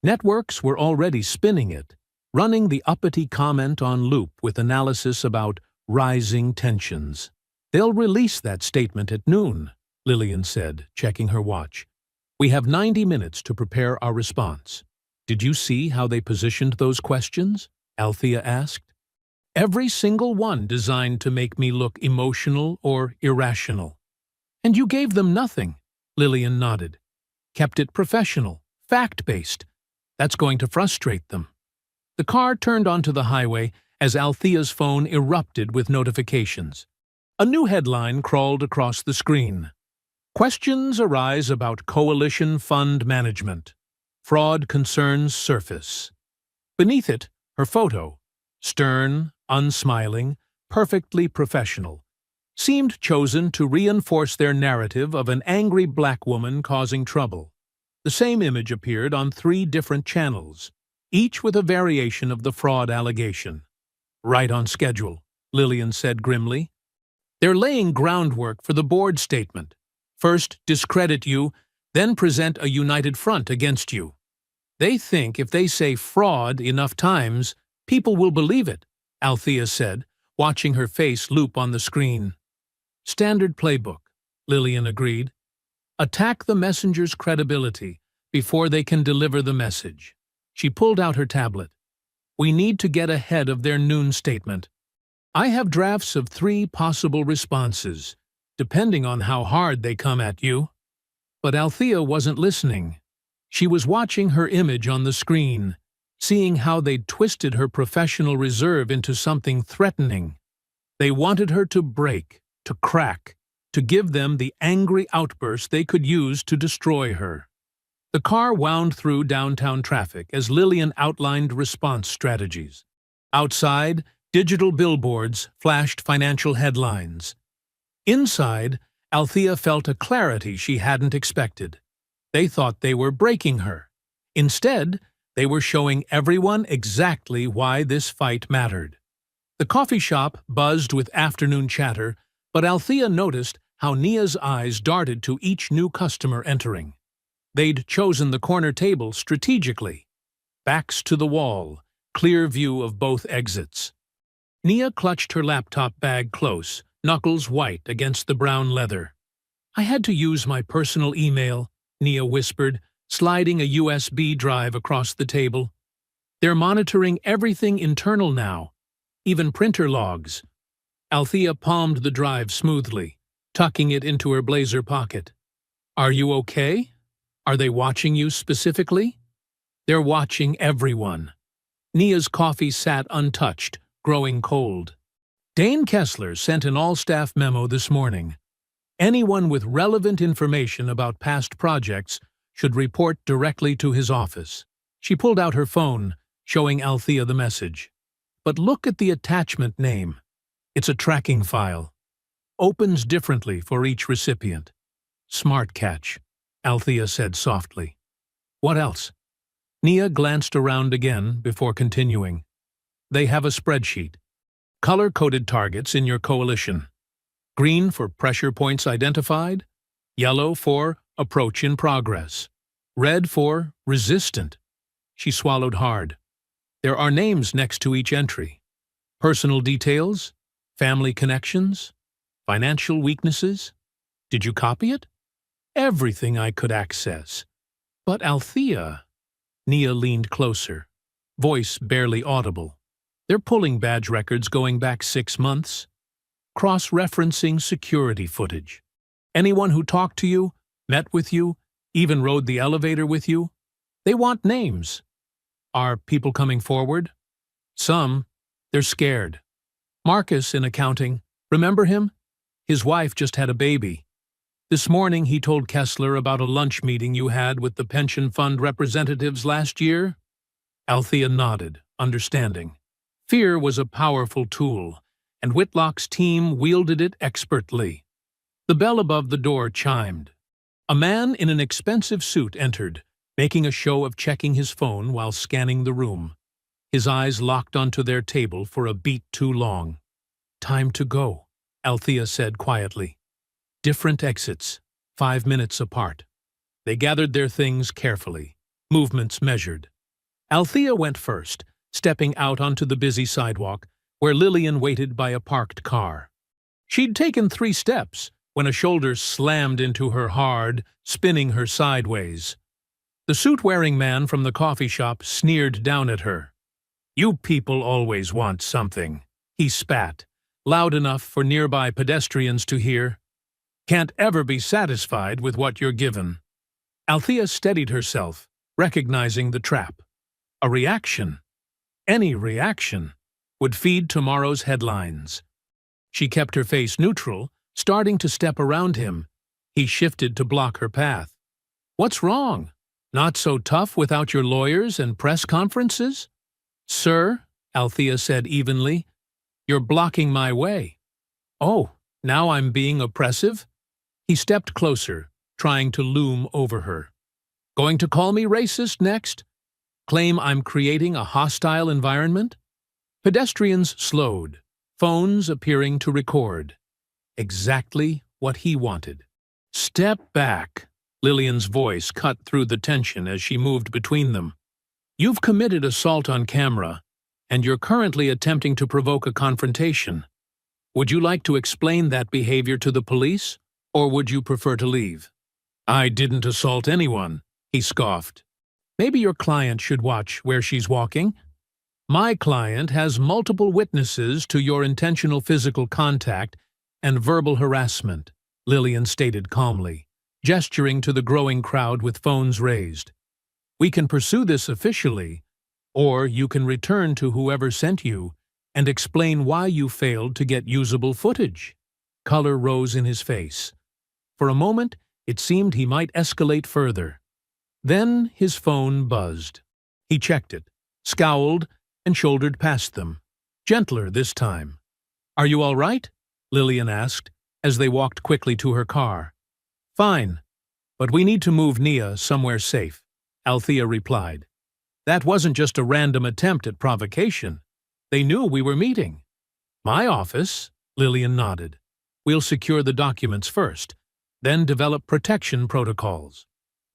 Networks were already spinning it, running the uppity comment on loop with analysis about rising tensions. "They'll release that statement at noon," Lillian said, checking her watch. "We have 90 minutes to prepare our response." "Did you see how they positioned those questions?" Althea asked. "Every single one designed to make me look emotional or irrational." "And you gave them nothing," Lillian nodded. "Kept it professional, fact-based. That's going to frustrate them." The car turned onto the highway as Althea's phone erupted with notifications. A new headline crawled across the screen. "Questions arise about coalition fund management. Fraud concerns surface." Beneath it, her photo, stern, unsmiling, perfectly professional, seemed chosen to reinforce their narrative of an angry black woman causing trouble. The same image appeared on 3 different channels, each with a variation of the fraud allegation. "Right on schedule," Lillian said grimly. "They're laying groundwork for the board statement. First discredit you, then present a united front against you. They think if they say fraud enough times, people will believe it," Althea said, watching her face loop on the screen. "Standard playbook," Lillian agreed. "Attack the messenger's credibility before they can deliver the message." She pulled out her tablet. "We need to get ahead of their noon statement. I have drafts of 3 possible responses, depending on how hard they come at you." But Althea wasn't listening. She was watching her image on the screen, seeing how they'd twisted her professional reserve into something threatening. They wanted her to break, to crack, to give them the angry outburst they could use to destroy her. The car wound through downtown traffic as Lillian outlined response strategies. Outside, digital billboards flashed financial headlines. Inside, Althea felt a clarity she hadn't expected. They thought they were breaking her. Instead, they were showing everyone exactly why this fight mattered. The coffee shop buzzed with afternoon chatter, but Althea noticed how Nia's eyes darted to each new customer entering. They'd chosen the corner table strategically. Backs to the wall, clear view of both exits. Nia clutched her laptop bag close, knuckles white against the brown leather. "I had to use my personal email," Nia whispered, sliding a USB drive across the table. "They're monitoring everything internal now, even printer logs." Althea palmed the drive smoothly, tucking it into her blazer pocket. "Are you okay? Are they watching you specifically?" "They're watching everyone." Nia's coffee sat untouched, growing cold. "Dane Kessler sent an all-staff memo this morning. Anyone with relevant information about past projects should report directly to his office." She pulled out her phone, showing Althea the message. "But look at the attachment name. It's a tracking file. Opens differently for each recipient." "Smart catch," Althea said softly. "What else?" Nia glanced around again before continuing. "They have a spreadsheet. Color-coded targets in your coalition. Green for pressure points identified, yellow for approach in progress, red for resistant." She swallowed hard. "There are names next to each entry. Personal details, family connections, financial weaknesses. Did you copy it?" "Everything I could access." "But Althea..." Nia leaned closer, voice barely audible. "They're pulling badge records going back 6 months. Cross-referencing security footage. Anyone who talked to you, met with you, even rode the elevator with you. They want names." "Are people coming forward?" "Some. They're scared. Marcus in accounting, remember him? His wife just had a baby. This morning he told Kessler about a lunch meeting you had with the pension fund representatives last year." Althea nodded, understanding. Fear was a powerful tool, and Whitlock's team wielded it expertly. The bell above the door chimed. A man in an expensive suit entered, making a show of checking his phone while scanning the room. His eyes locked onto their table for a beat too long. "Time to go," Althea said quietly. Different exits, 5 minutes apart. They gathered their things carefully, movements measured. Althea went first, stepping out onto the busy sidewalk, where Lillian waited by a parked car. She'd taken 3 steps when a shoulder slammed into her hard, spinning her sideways. The suit-wearing man from the coffee shop sneered down at her. "You people always want something," he spat, loud enough for nearby pedestrians to hear. "Can't ever be satisfied with what you're given." Althea steadied herself, recognizing the trap. A reaction, any reaction, would feed tomorrow's headlines. She kept her face neutral, starting to step around him. He shifted to block her path. "What's wrong? Not so tough without your lawyers and press conferences?" "Sir," Althea said evenly, "you're blocking my way." "Oh, Now I'm being oppressive? He stepped closer, trying to loom over her. Going to call me racist next? Claim I'm creating a hostile environment? Pedestrians slowed, phones appearing to record. Exactly what he wanted. Step back. Lillian's voice cut through the tension as she moved between them. You've committed assault on camera, and you're currently attempting to provoke a confrontation. Would you like to explain that behavior to the police, or would you prefer to leave? I didn't assault anyone, he scoffed. Maybe your client should watch where she's walking. My client has multiple witnesses to your intentional physical contact and verbal harassment, Lillian stated calmly, gesturing to the growing crowd with phones raised. We can pursue this officially, or you can return to whoever sent you and explain why you failed to get usable footage. Color rose in his face. For a moment, it seemed he might escalate further. Then his phone buzzed. He checked it, scowled, and shouldered past them. Gentler this time. Are you all right? Lillian asked, as they walked quickly to her car. Fine, but we need to move Nia somewhere safe, Althea replied. That wasn't just a random attempt at provocation. They knew we were meeting. My office, Lillian nodded. We'll secure the documents first, then develop protection protocols.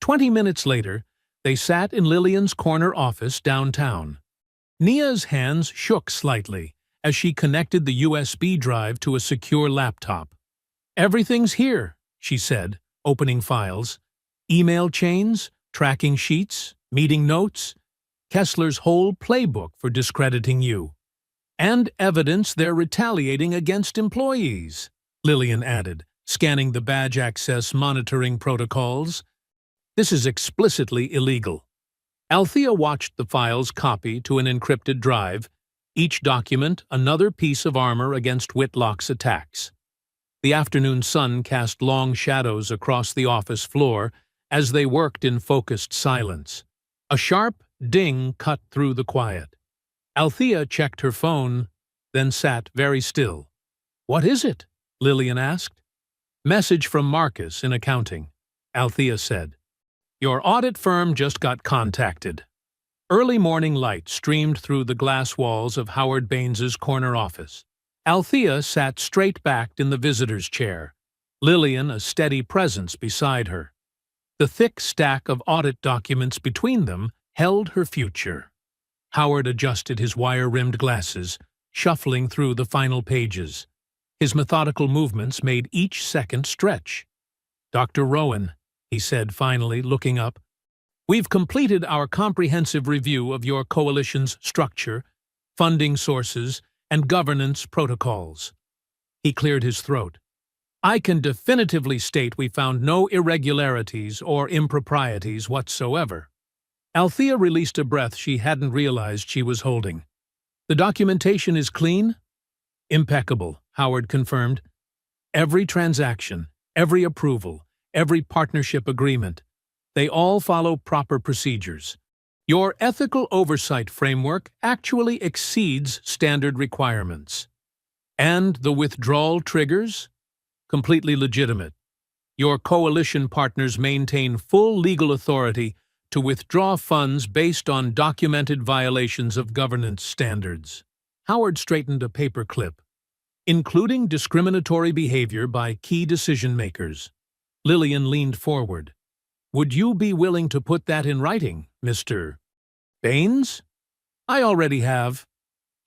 20 minutes later, they sat in Lillian's corner office downtown. Nia's hands shook slightly as she connected the USB drive to a secure laptop. Everything's here, she said, opening files. Email chains, tracking sheets, meeting notes, Kessler's whole playbook for discrediting you. And evidence they're retaliating against employees, Lillian added, scanning the badge access monitoring protocols. This is explicitly illegal. Althea watched the files copy to an encrypted drive, each document another piece of armor against Whitlock's attacks. The afternoon sun cast long shadows across the office floor as they worked in focused silence. A sharp ding cut through the quiet. Althea checked her phone, then sat very still. What is it? Lillian asked. Message from Marcus in accounting, Althea said. Your audit firm just got contacted. Early morning light streamed through the glass walls of Howard Baines's corner office. Althea sat straight-backed in the visitor's chair, Lillian a steady presence beside her. The thick stack of audit documents between them held her future. Howard adjusted his wire-rimmed glasses, shuffling through the final pages. His methodical movements made each second stretch. Dr. Rowan, he said finally, looking up, we've completed our comprehensive review of your coalition's structure, funding sources, and governance protocols. He cleared his throat. I can definitively state we found no irregularities or improprieties whatsoever. Althea released a breath she hadn't realized she was holding. The documentation is clean? Impeccable, Howard confirmed. Every transaction, every approval, every partnership agreement, they all follow proper procedures. Your ethical oversight framework actually exceeds standard requirements. And the withdrawal triggers? Completely legitimate. Your coalition partners maintain full legal authority to withdraw funds based on documented violations of governance standards. Howard straightened a paper clip. Including discriminatory behavior by key decision-makers. Lillian leaned forward. Would you be willing to put that in writing, Mr. Baines? I already have.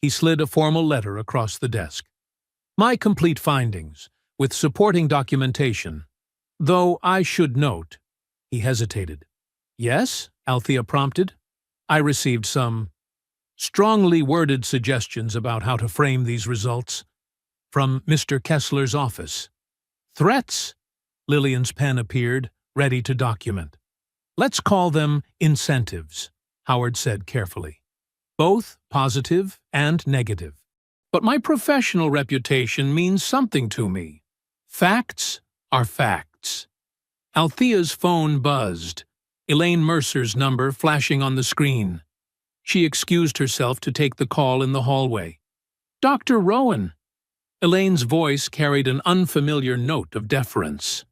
He slid a formal letter across the desk. My complete findings, with supporting documentation. Though I should note, he hesitated. Yes, Althea prompted. I received some strongly worded suggestions about how to frame these results from Mr. Kessler's office. Threats? Lillian's pen appeared, ready to document. Let's call them incentives, Howard said carefully. Both positive and negative. But my professional reputation means something to me. Facts are facts. Althea's phone buzzed, Elaine Mercer's number flashing on the screen. She excused herself to take the call in the hallway. Dr. Rowan. Elaine's voice carried an unfamiliar note of deference.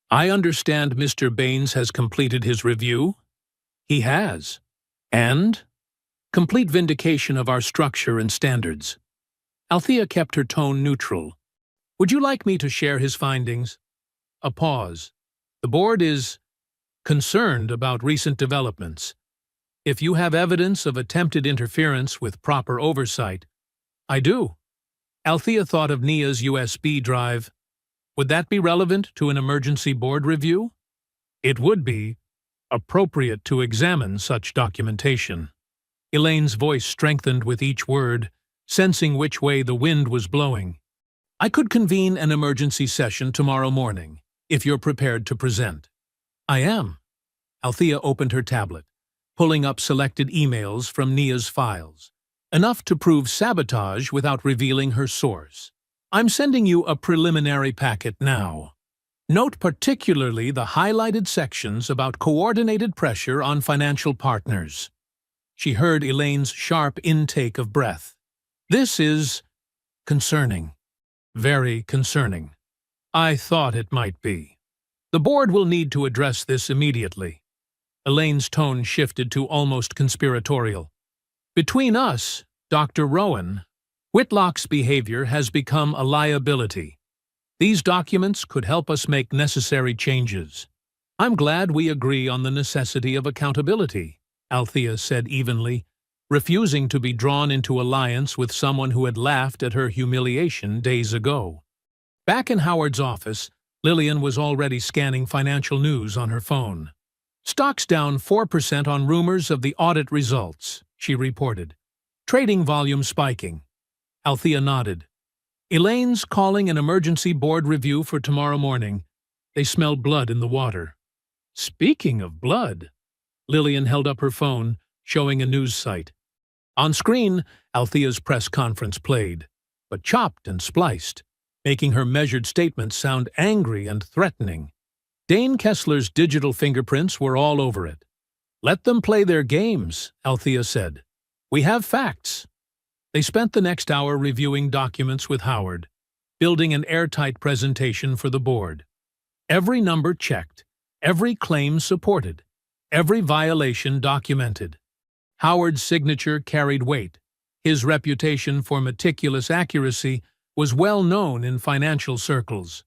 I understand Mr. Baines has completed his review? He has. And? Complete vindication of our structure and standards. Althea kept her tone neutral. Would you like me to share his findings? A pause. The board is concerned about recent developments. If you have evidence of attempted interference with proper oversight, I do. Althea thought of Nia's USB drive. Would that be relevant to an emergency board review? It would be appropriate to examine such documentation. Elaine's voice strengthened with each word, sensing which way the wind was blowing. I could convene an emergency session tomorrow morning, if you're prepared to present. I am. Althea opened her tablet, pulling up selected emails from Nia's files, enough to prove sabotage without revealing her source. I'm sending you a preliminary packet now. Note particularly the highlighted sections about coordinated pressure on financial partners. She heard Elaine's sharp intake of breath. This is concerning. Very concerning. I thought it might be. The board will need to address this immediately. Elaine's tone shifted to almost conspiratorial. Between us, Dr. Rowan, Whitlock's behavior has become a liability. These documents could help us make necessary changes. I'm glad we agree on the necessity of accountability, Althea said evenly, refusing to be drawn into alliance with someone who had laughed at her humiliation days ago. Back in Howard's office, Lillian was already scanning financial news on her phone. Stocks down 4% on rumors of the audit results, she reported. Trading volume spiking. Althea nodded. Elaine's calling an emergency board review for tomorrow morning. They smell blood in the water. Speaking of blood, Lillian held up her phone, showing a news site. On screen, Althea's press conference played, but chopped and spliced, making her measured statements sound angry and threatening. Dane Kessler's digital fingerprints were all over it. Let them play their games, Althea said. We have facts. They spent the next hour reviewing documents with Howard, building an airtight presentation for the board. Every number checked, every claim supported, every violation documented. Howard's signature carried weight. His reputation for meticulous accuracy was well known in financial circles.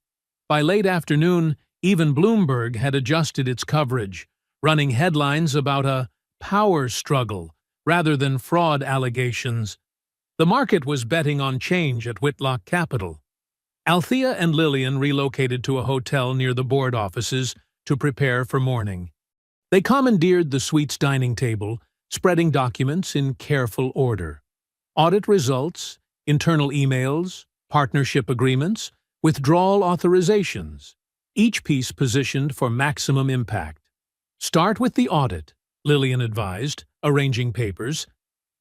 By late afternoon, even Bloomberg had adjusted its coverage, running headlines about a power struggle rather than fraud allegations. The market was betting on change at Whitlock Capital. Althea and Lillian relocated to a hotel near the board offices to prepare for morning. They commandeered the suite's dining table, spreading documents in careful order. Audit results, internal emails, partnership agreements, withdrawal authorizations, each piece positioned for maximum impact. Start with the audit, Lillian advised, arranging papers.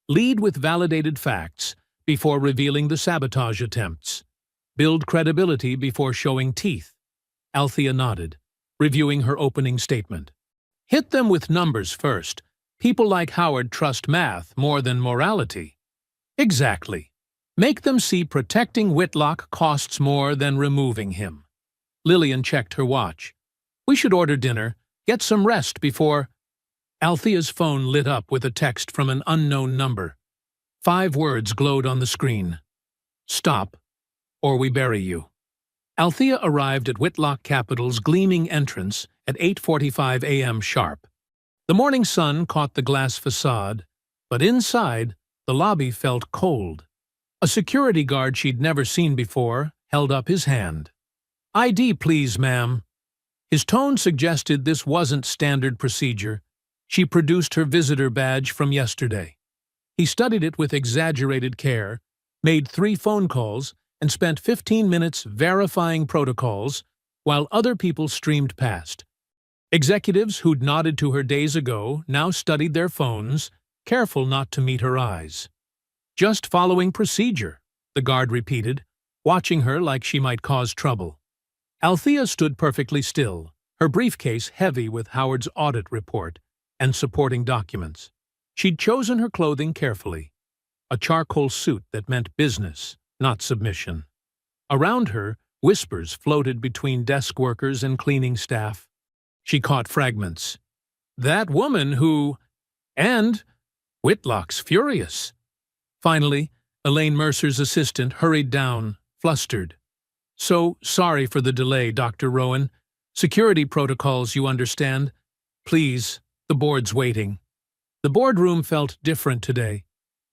Lead with validated facts before revealing the sabotage attempts. Build credibility before showing teeth. Althea nodded, reviewing her opening statement. Hit them with numbers first. People like Howard trust math more than morality. Exactly. Make them see protecting Whitlock costs more than removing him. Lillian checked her watch. We should order dinner. Get some rest before... Althea's phone lit up with a text from an unknown number. 5 words glowed on the screen. Stop, or we bury you. Althea arrived at Whitlock Capital's gleaming entrance at 8:45 a.m. sharp. The morning sun caught the glass facade, but inside, the lobby felt cold. A security guard she'd never seen before held up his hand. ID, please, ma'am. His tone suggested this wasn't standard procedure. She produced her visitor badge from yesterday. He studied it with exaggerated care, made 3 phone calls, and spent 15 minutes verifying protocols while other people streamed past. Executives who'd nodded to her days ago now studied their phones, careful not to meet her eyes. Just following procedure, the guard repeated, watching her like she might cause trouble. Althea stood perfectly still, her briefcase heavy with Howard's audit report and supporting documents. She'd chosen her clothing carefully, a charcoal suit that meant business, not submission. Around her, whispers floated between desk workers and cleaning staff. She caught fragments. That woman who… and… Whitlock's furious. Finally, Elaine Mercer's assistant hurried down, flustered. So sorry for the delay, Dr. Rowan. Security protocols, you understand. Please, the board's waiting. The boardroom felt different today,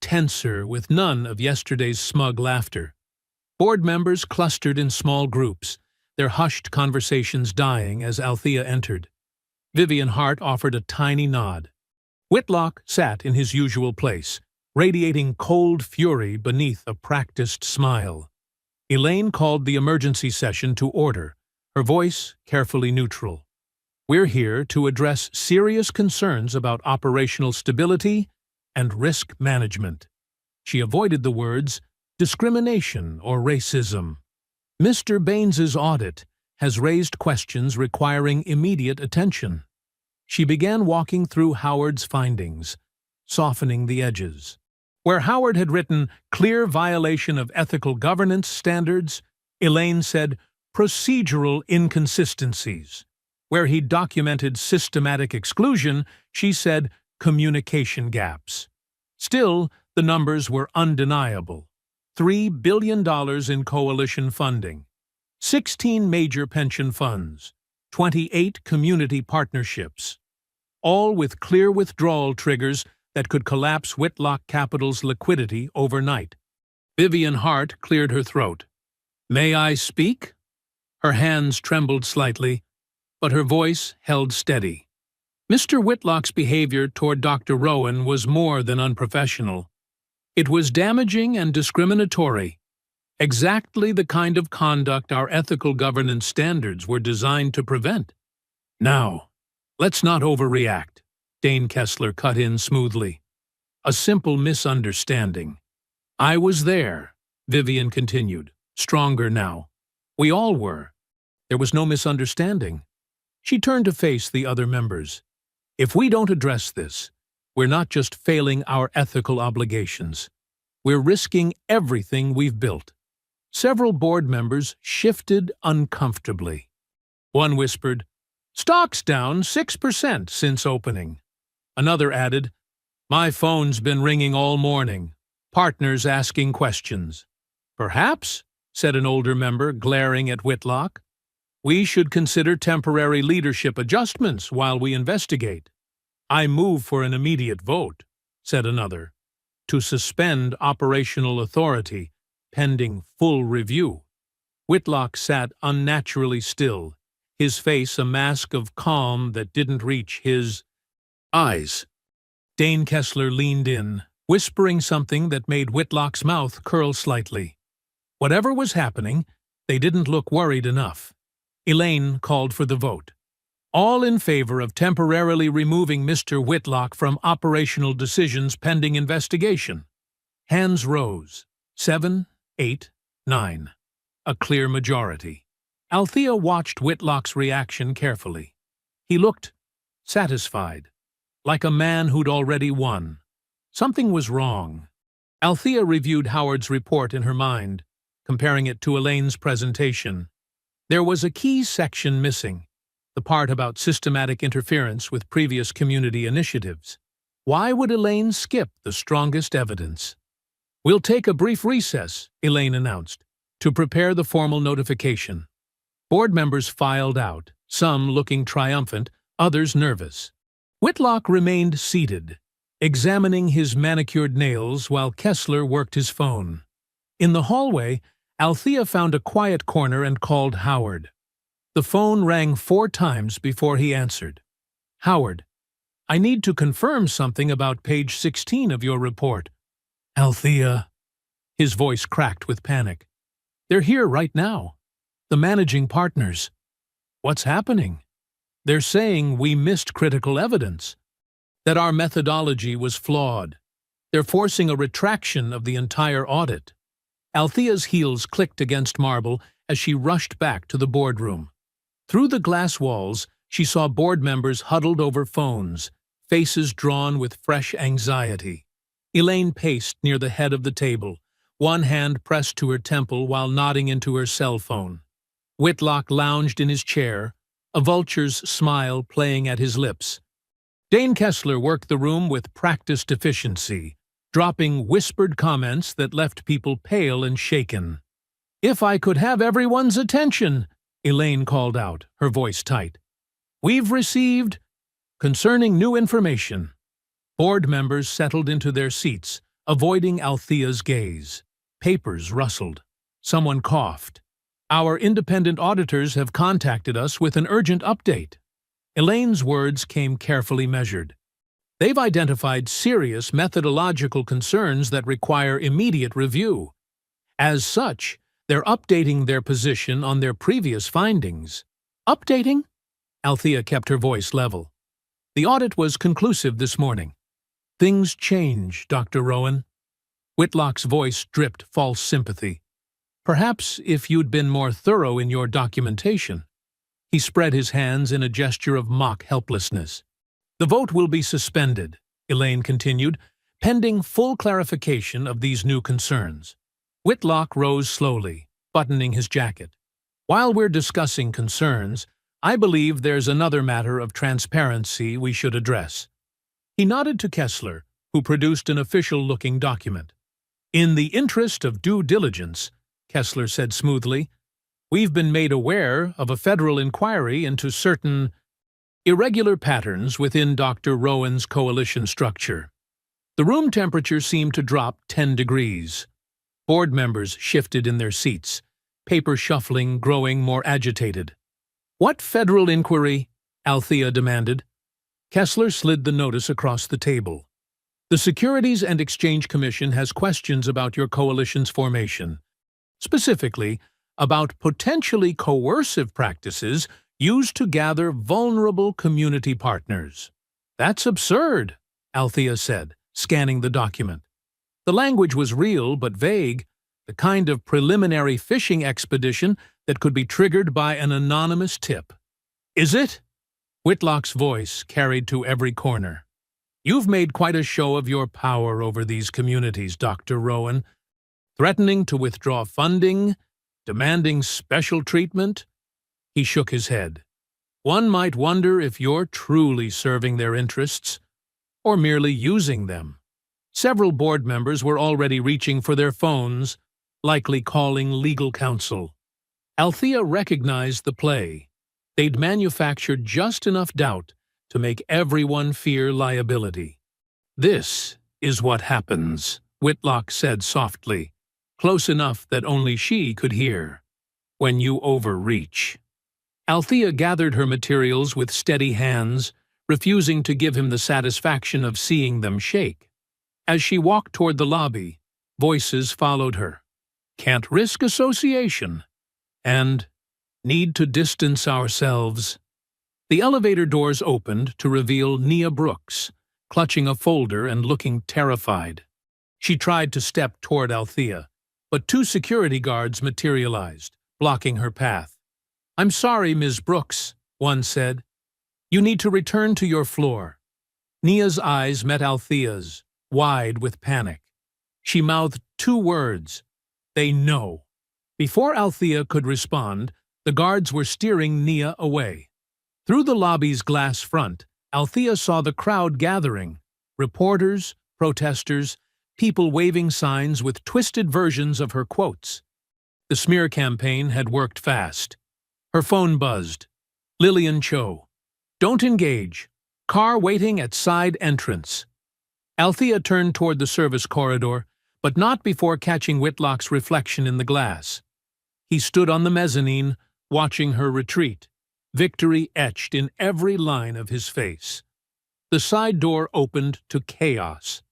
tenser with none of yesterday's smug laughter. Board members clustered in small groups, their hushed conversations dying as Althea entered. Vivian Hart offered a tiny nod. Whitlock sat in his usual place, radiating cold fury beneath a practiced smile. Elaine called the emergency session to order, her voice carefully neutral. We're here to address serious concerns about operational stability and risk management. She avoided the words discrimination or racism. Mr. Baines's audit has raised questions requiring immediate attention. She began walking through Howard's findings, softening the edges. Where Howard had written clear violation of ethical governance standards, Elaine said procedural inconsistencies. Where he documented systematic exclusion, she said communication gaps. Still, the numbers were undeniable. $3 billion in coalition funding, 16 major pension funds, 28 community partnerships, all with clear withdrawal triggers that could collapse Whitlock Capital's liquidity overnight. Vivian Hart cleared her throat. May I speak? Her hands trembled slightly, but her voice held steady. Mr. Whitlock's behavior toward Dr. Rowan was more than unprofessional. It was damaging and discriminatory, exactly the kind of conduct our ethical governance standards were designed to prevent. Now, let's not overreact, Dane Kessler cut in smoothly. A simple misunderstanding. I was there, Vivian continued, stronger now. We all were. There was no misunderstanding. She turned to face the other members. If we don't address this, we're not just failing our ethical obligations. We're risking everything we've built. Several board members shifted uncomfortably. One whispered, "Stock's down 6% since opening." Another added, "My phone's been ringing all morning. Partners asking questions." "Perhaps," said an older member, glaring at Whitlock, "we should consider temporary leadership adjustments while we investigate." "I move for an immediate vote," said another, "to suspend operational authority pending full review." Whitlock sat unnaturally still, his face a mask of calm that didn't reach his eyes. Dane Kessler leaned in, whispering something that made Whitlock's mouth curl slightly. Whatever was happening, they didn't look worried enough. Elaine called for the vote. All in favor of temporarily removing Mr. Whitlock from operational decisions pending investigation. Hands rose. 7, 8, 9. A clear majority. Althea watched Whitlock's reaction carefully. He looked satisfied, like a man who'd already won. Something was wrong. Althea reviewed Howard's report in her mind, comparing it to Elaine's presentation. There was a key section missing, the part about systematic interference with previous community initiatives. Why would Elaine skip the strongest evidence? "We'll take a brief recess," Elaine announced, "to prepare the formal notification." Board members filed out, some looking triumphant, others nervous. Whitlock remained seated, examining his manicured nails while Kessler worked his phone. In the hallway, Althea found a quiet corner and called Howard. The phone rang 4 times before he answered. "Howard, I need to confirm something about page 16 of your report." "Althea." His voice cracked with panic. "They're here right now. The managing partners." "What's happening?" "They're saying we missed critical evidence, that our methodology was flawed. They're forcing a retraction of the entire audit." Althea's heels clicked against marble as she rushed back to the boardroom. Through the glass walls, she saw board members huddled over phones, faces drawn with fresh anxiety. Elaine paced near the head of the table, one hand pressed to her temple while nodding into her cell phone. Whitlock lounged in his chair, a vulture's smile playing at his lips. Dane Kessler worked the room with practiced efficiency, dropping whispered comments that left people pale and shaken. "If I could have everyone's attention," Elaine called out, her voice tight. "We've received concerning new information." Board members settled into their seats, avoiding Althea's gaze. Papers rustled. Someone coughed. "Our independent auditors have contacted us with an urgent update." Elaine's words came carefully measured. "They've identified serious methodological concerns that require immediate review. As such, they're updating their position on their previous findings." "Updating?" Althea kept her voice level. "The audit was conclusive this morning." "Things change, Dr. Rowan." Whitlock's voice dripped false sympathy. "Perhaps if you'd been more thorough in your documentation." He spread his hands in a gesture of mock helplessness. "The vote will be suspended," Elaine continued, "pending full clarification of these new concerns." Whitlock rose slowly, buttoning his jacket. "While we're discussing concerns, I believe there's another matter of transparency we should address." He nodded to Kessler, who produced an official-looking document. "In the interest of due diligence," Kessler said smoothly, "we've been made aware of a federal inquiry into certain irregular patterns within Dr. Rowan's coalition structure." The room temperature seemed to drop 10 degrees. Board members shifted in their seats, paper shuffling growing more agitated. "What federal inquiry?" Althea demanded. Kessler slid the notice across the table. "The Securities and Exchange Commission has questions about your coalition's formation. Specifically, about potentially coercive practices used to gather vulnerable community partners." "That's absurd," Althea said, scanning the document. The language was real but vague, the kind of preliminary fishing expedition that could be triggered by an anonymous tip. "Is it?" Whitlock's voice carried to every corner. "You've made quite a show of your power over these communities, Dr. Rowan, threatening to withdraw funding, demanding special treatment." He shook his head. "One might wonder if you're truly serving their interests, or merely using them." Several board members were already reaching for their phones, likely calling legal counsel. Althea recognized the play. They'd manufactured just enough doubt to make everyone fear liability. "This is what happens," Whitlock said softly, close enough that only she could hear, "when you overreach." Althea gathered her materials with steady hands, refusing to give him the satisfaction of seeing them shake. As she walked toward the lobby, voices followed her. "Can't risk association," and "need to distance ourselves." The elevator doors opened to reveal Nia Brooks, clutching a folder and looking terrified. She tried to step toward Althea, but 2 security guards materialized, blocking her path. "I'm sorry, Ms. Brooks," one said. "You need to return to your floor." Nia's eyes met Althea's, wide with panic. She mouthed 2 words. "They know." Before Althea could respond, the guards were steering Nia away. Through the lobby's glass front, Althea saw the crowd gathering. Reporters, protesters, people waving signs with twisted versions of her quotes. The smear campaign had worked fast. Her phone buzzed. Lillian Cho. "Don't engage. Car waiting at side entrance." Althea turned toward the service corridor, but not before catching Whitlock's reflection in the glass. He stood on the mezzanine, watching her retreat, victory etched in every line of his face. The side door opened to chaos.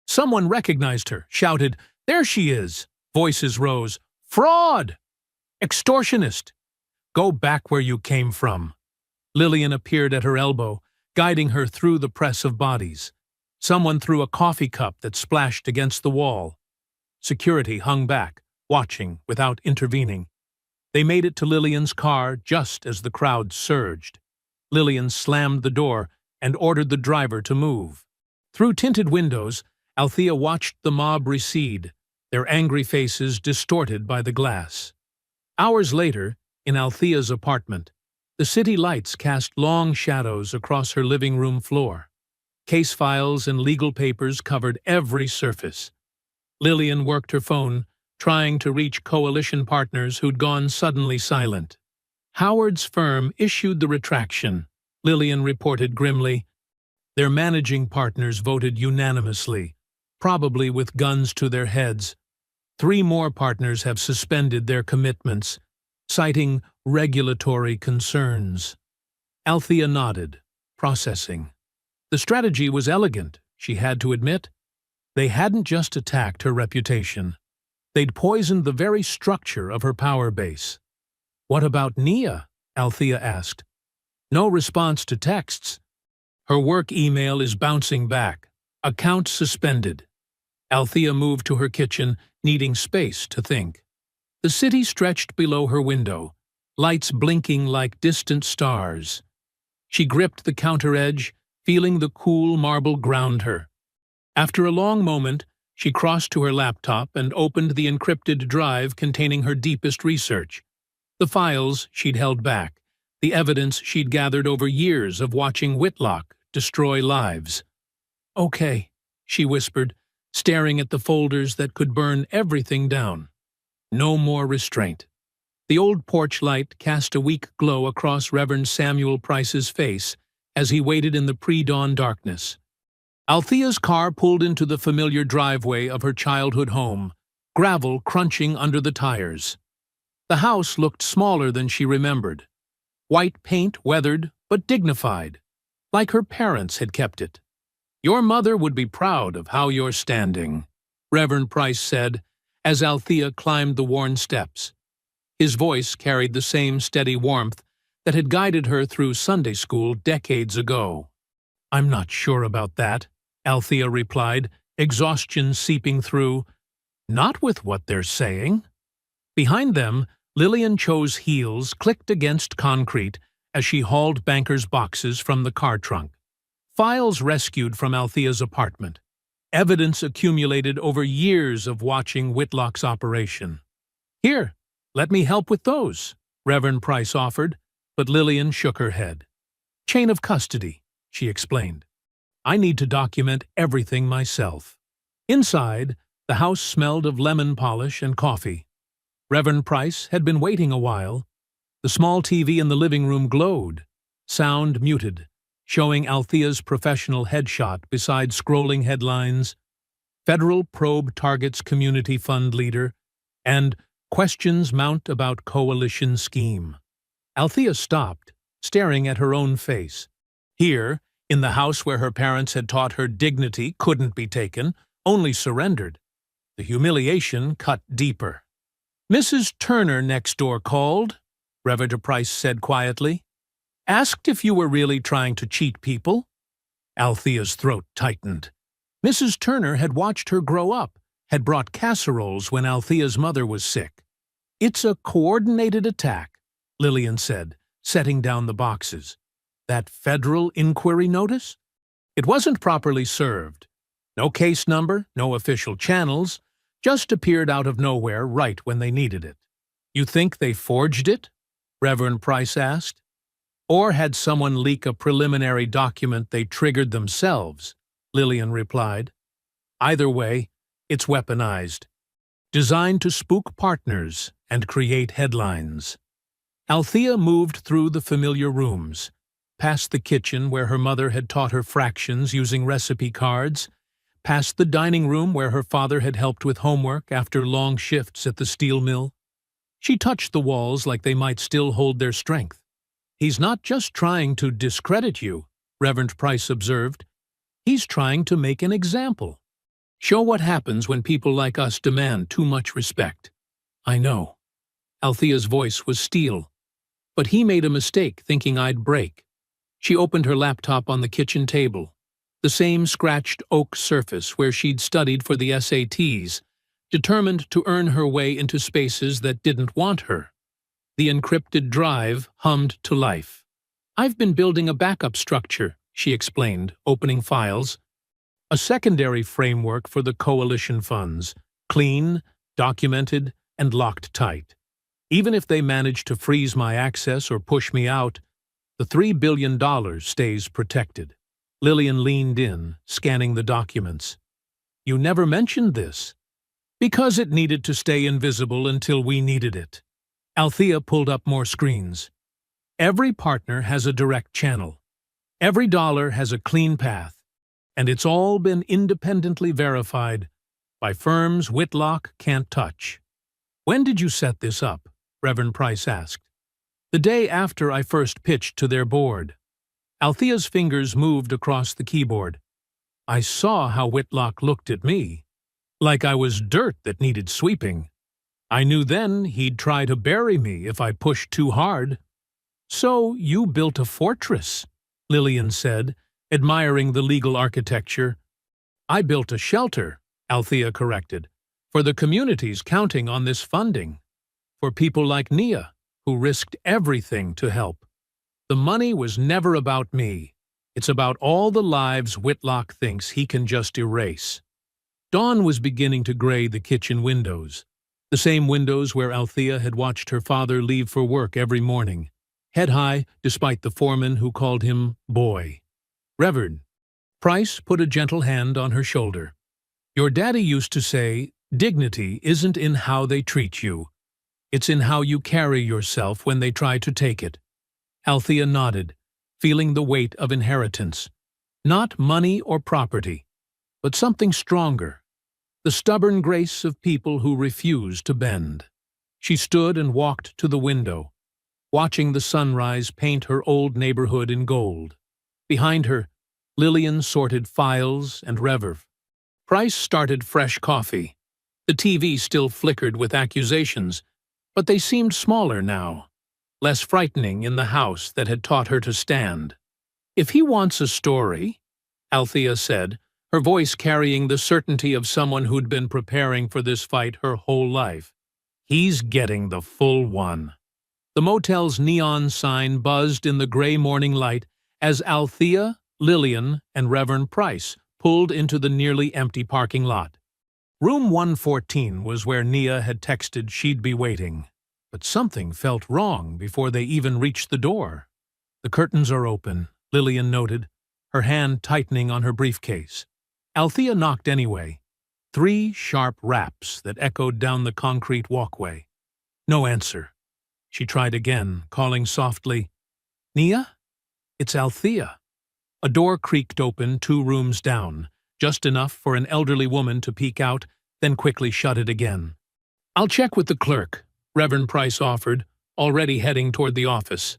Someone recognized her, shouted, "There she is!" Voices rose. "Fraud! Extortionist! Go back where you came from." Lillian appeared at her elbow, guiding her through the press of bodies. Someone threw a coffee cup that splashed against the wall. Security hung back, watching without intervening. They made it to Lillian's car just as the crowd surged. Lillian slammed the door and ordered the driver to move. Through tinted windows, Althea watched the mob recede, their angry faces distorted by the glass. Hours later, in Althea's apartment, the city lights cast long shadows across her living room floor. Case files and legal papers covered every surface. Lillian worked her phone, trying to reach coalition partners who'd gone suddenly silent. Howard's firm issued the retraction, Lillian reported grimly. Their managing partners voted unanimously, probably with guns to their heads. 3 more partners have suspended their commitments, citing regulatory concerns. Althea nodded, processing. The strategy was elegant, she had to admit. They hadn't just attacked her reputation. They'd poisoned the very structure of her power base. "What about Nia?" Althea asked. "No response to texts. Her work email is bouncing back. Account suspended." Althea moved to her kitchen, needing space to think. The city stretched below her window, lights blinking like distant stars. She gripped the counter edge, feeling the cool marble ground her. After a long moment, she crossed to her laptop and opened the encrypted drive containing her deepest research. The files she'd held back, the evidence she'd gathered over years of watching Whitlock destroy lives. "Okay," she whispered, staring at the folders that could burn everything down. No more restraint. The old porch light cast a weak glow across Reverend Samuel Price's face as he waited in the pre-dawn darkness. Althea's car pulled into the familiar driveway of her childhood home, gravel crunching under the tires. The house looked smaller than she remembered. White paint weathered but dignified, like her parents had kept it. "Your mother would be proud of how you're standing," Reverend Price said, as Althea climbed the worn steps. His voice carried the same steady warmth that had guided her through Sunday school decades ago. "I'm not sure about that," Althea replied, exhaustion seeping through. "Not with what they're saying." Behind them, Lillian Cho's heels clicked against concrete as she hauled Banker's boxes from the car trunk. Files rescued from Althea's apartment. Evidence accumulated over years of watching Whitlock's operation. "Here, let me help with those," Reverend Price offered, but Lillian shook her head. "Chain of custody," she explained. "I need to document everything myself." Inside, the house smelled of lemon polish and coffee. Reverend Price had been waiting a while. The small TV in the living room glowed, sound muted, showing Althea's professional headshot beside scrolling headlines, "Federal Probe Targets Community Fund Leader," and "Questions Mount About Coalition Scheme." Althea stopped, staring at her own face. Here, in the house where her parents had taught her dignity couldn't be taken, only surrendered. The humiliation cut deeper. "Mrs. Turner next door called," Reverend Price said quietly. "Asked if you were really trying to cheat people." Althea's throat tightened. Mrs. Turner had watched her grow up, had brought casseroles when Althea's mother was sick. "It's a coordinated attack," Lillian said, setting down the boxes. "That federal inquiry notice? It wasn't properly served. No case number, no official channels, just appeared out of nowhere right when they needed it." "You think they forged it?" Reverend Price asked. "Or had someone leak a preliminary document they triggered themselves," Lillian replied. "Either way, it's weaponized. Designed to spook partners and create headlines." Althea moved through the familiar rooms, past the kitchen where her mother had taught her fractions using recipe cards, past the dining room where her father had helped with homework after long shifts at the steel mill. She touched the walls like they might still hold their strength. "He's not just trying to discredit you," Reverend Price observed. "He's trying to make an example. Show what happens when people like us demand too much respect." "I know." Althea's voice was steel. "But he made a mistake thinking I'd break." She opened her laptop on the kitchen table, the same scratched oak surface where she'd studied for the SATs, determined to earn her way into spaces that didn't want her. The encrypted drive hummed to life. "I've been building a backup structure," she explained, opening files. "A secondary framework for the coalition funds, Clean, documented, and locked tight. Even if they manage to freeze my access or push me out, the $3 billion stays protected. Lillian leaned in, scanning the documents. You never mentioned this. Because it needed to stay invisible until we needed it. Althea pulled up more screens. Every partner has a direct channel. Every dollar has a clean path. And it's all been independently verified by firms Whitlock can't touch. When did you set this up? Reverend Price asked. The day after I first pitched to their board. Althea's fingers moved across the keyboard. I saw how Whitlock looked at me, like I was dirt that needed sweeping. I knew then he'd try to bury me if I pushed too hard. So you built a fortress, Lillian said, admiring the legal architecture. I built a shelter, Althea corrected, for the communities counting on this funding, for people like Nia, who risked everything to help. The money was never about me. It's about all the lives Whitlock thinks he can just erase. Dawn was beginning to gray the kitchen windows, the same windows where Althea had watched her father leave for work every morning, head high despite the foreman who called him boy. Reverend Price put a gentle hand on her shoulder. Your daddy used to say, dignity isn't in how they treat you. It's in how you carry yourself when they try to take it. Althea nodded, feeling the weight of inheritance. Not money or property, but something stronger. The stubborn grace of people who refuse to bend. She stood and walked to the window, watching the sunrise paint her old neighborhood in gold. Behind her, Lillian sorted files and reverb. Price started fresh coffee. The TV still flickered with accusations, but they seemed smaller now, less frightening in the house that had taught her to stand. If he wants a story, Althea said, her voice carrying the certainty of someone who'd been preparing for this fight her whole life, he's getting the full one. The motel's neon sign buzzed in the gray morning light as Althea, Lillian, and Reverend Price pulled into the nearly empty parking lot. Room 114 was where Nia had texted she'd be waiting, but something felt wrong before they even reached the door. The curtains are open, Lillian noted, her hand tightening on her briefcase. Althea knocked anyway. 3 sharp raps that echoed down the concrete walkway. No answer. She tried again, calling softly, Nia? It's Althea. A door creaked open 2 rooms down, just enough for an elderly woman to peek out, then quickly shut it again. I'll check with the clerk, Reverend Price offered, already heading toward the office.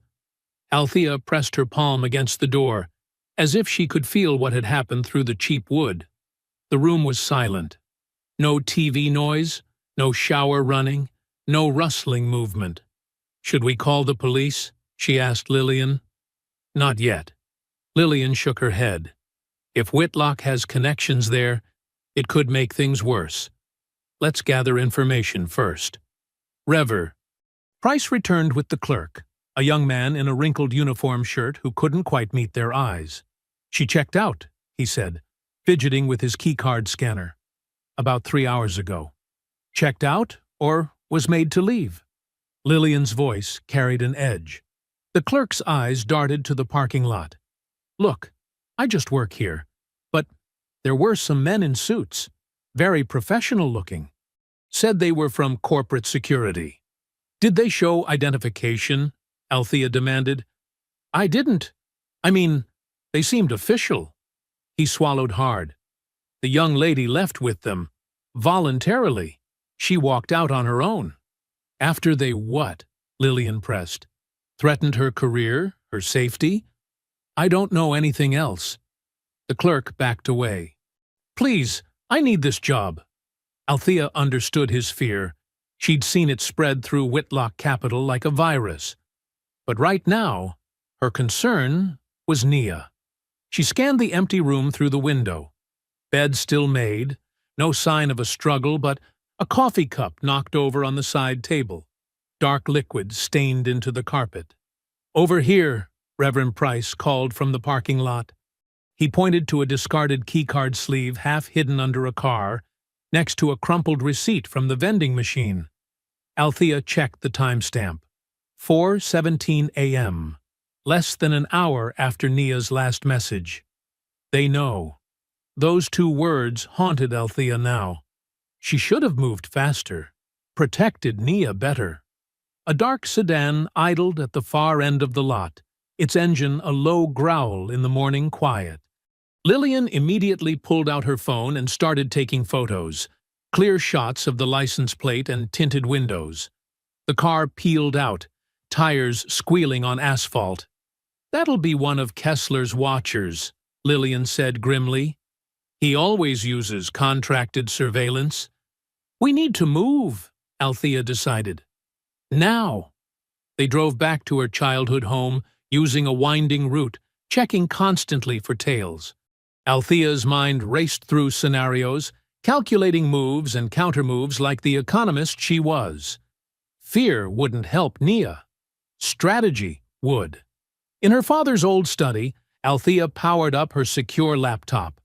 Althea pressed her palm against the door, as if she could feel what had happened through the cheap wood. The room was silent. No TV noise, no shower running, no rustling movement. Should we call the police? She asked Lillian. Not yet. Lillian shook her head. If Whitlock has connections there, it could make things worse. Let's gather information first. Rever. Price returned with the clerk, a young man in a wrinkled uniform shirt who couldn't quite meet their eyes. She checked out, he said, fidgeting with his keycard scanner. About 3 hours ago. Checked out, or was made to leave? Lillian's voice carried an edge. The clerk's eyes darted to the parking lot. Look, I just work here, but there were some men in suits, very professional looking. Said they were from corporate security. Did they show identification? Althea demanded. I didn't. I mean, they seemed official. He swallowed hard. The young lady left with them. Voluntarily. She walked out on her own. After they what? Lillian pressed. Threatened her career, her safety? I don't know anything else. The clerk backed away. Please, I need this job. Althea understood his fear. She'd seen it spread through Whitlock Capital like a virus. But right now, her concern was Nia. She scanned the empty room through the window. Bed still made, no sign of a struggle, but a coffee cup knocked over on the side table. Dark liquid stained into the carpet. Over here, Reverend Price called from the parking lot. He pointed to a discarded keycard sleeve half hidden under a car, next to a crumpled receipt from the vending machine. Althea checked the timestamp. 4:17 a.m., less than an hour after Nia's last message. They know. Those two words haunted Althea now. She should have moved faster, protected Nia better. A dark sedan idled at the far end of the lot, its engine a low growl in the morning quiet. Lillian immediately pulled out her phone and started taking photos, clear shots of the license plate and tinted windows. The car peeled out, tires squealing on asphalt. "That'll be one of Kessler's watchers," Lillian said grimly. "He always uses contracted surveillance." "We need to move," Althea decided. Now. They drove back to her childhood home, using a winding route, checking constantly for tails. Althea's mind raced through scenarios, calculating moves and countermoves like the economist she was. Fear wouldn't help Nia. Strategy would. In her father's old study, Althea powered up her secure laptop.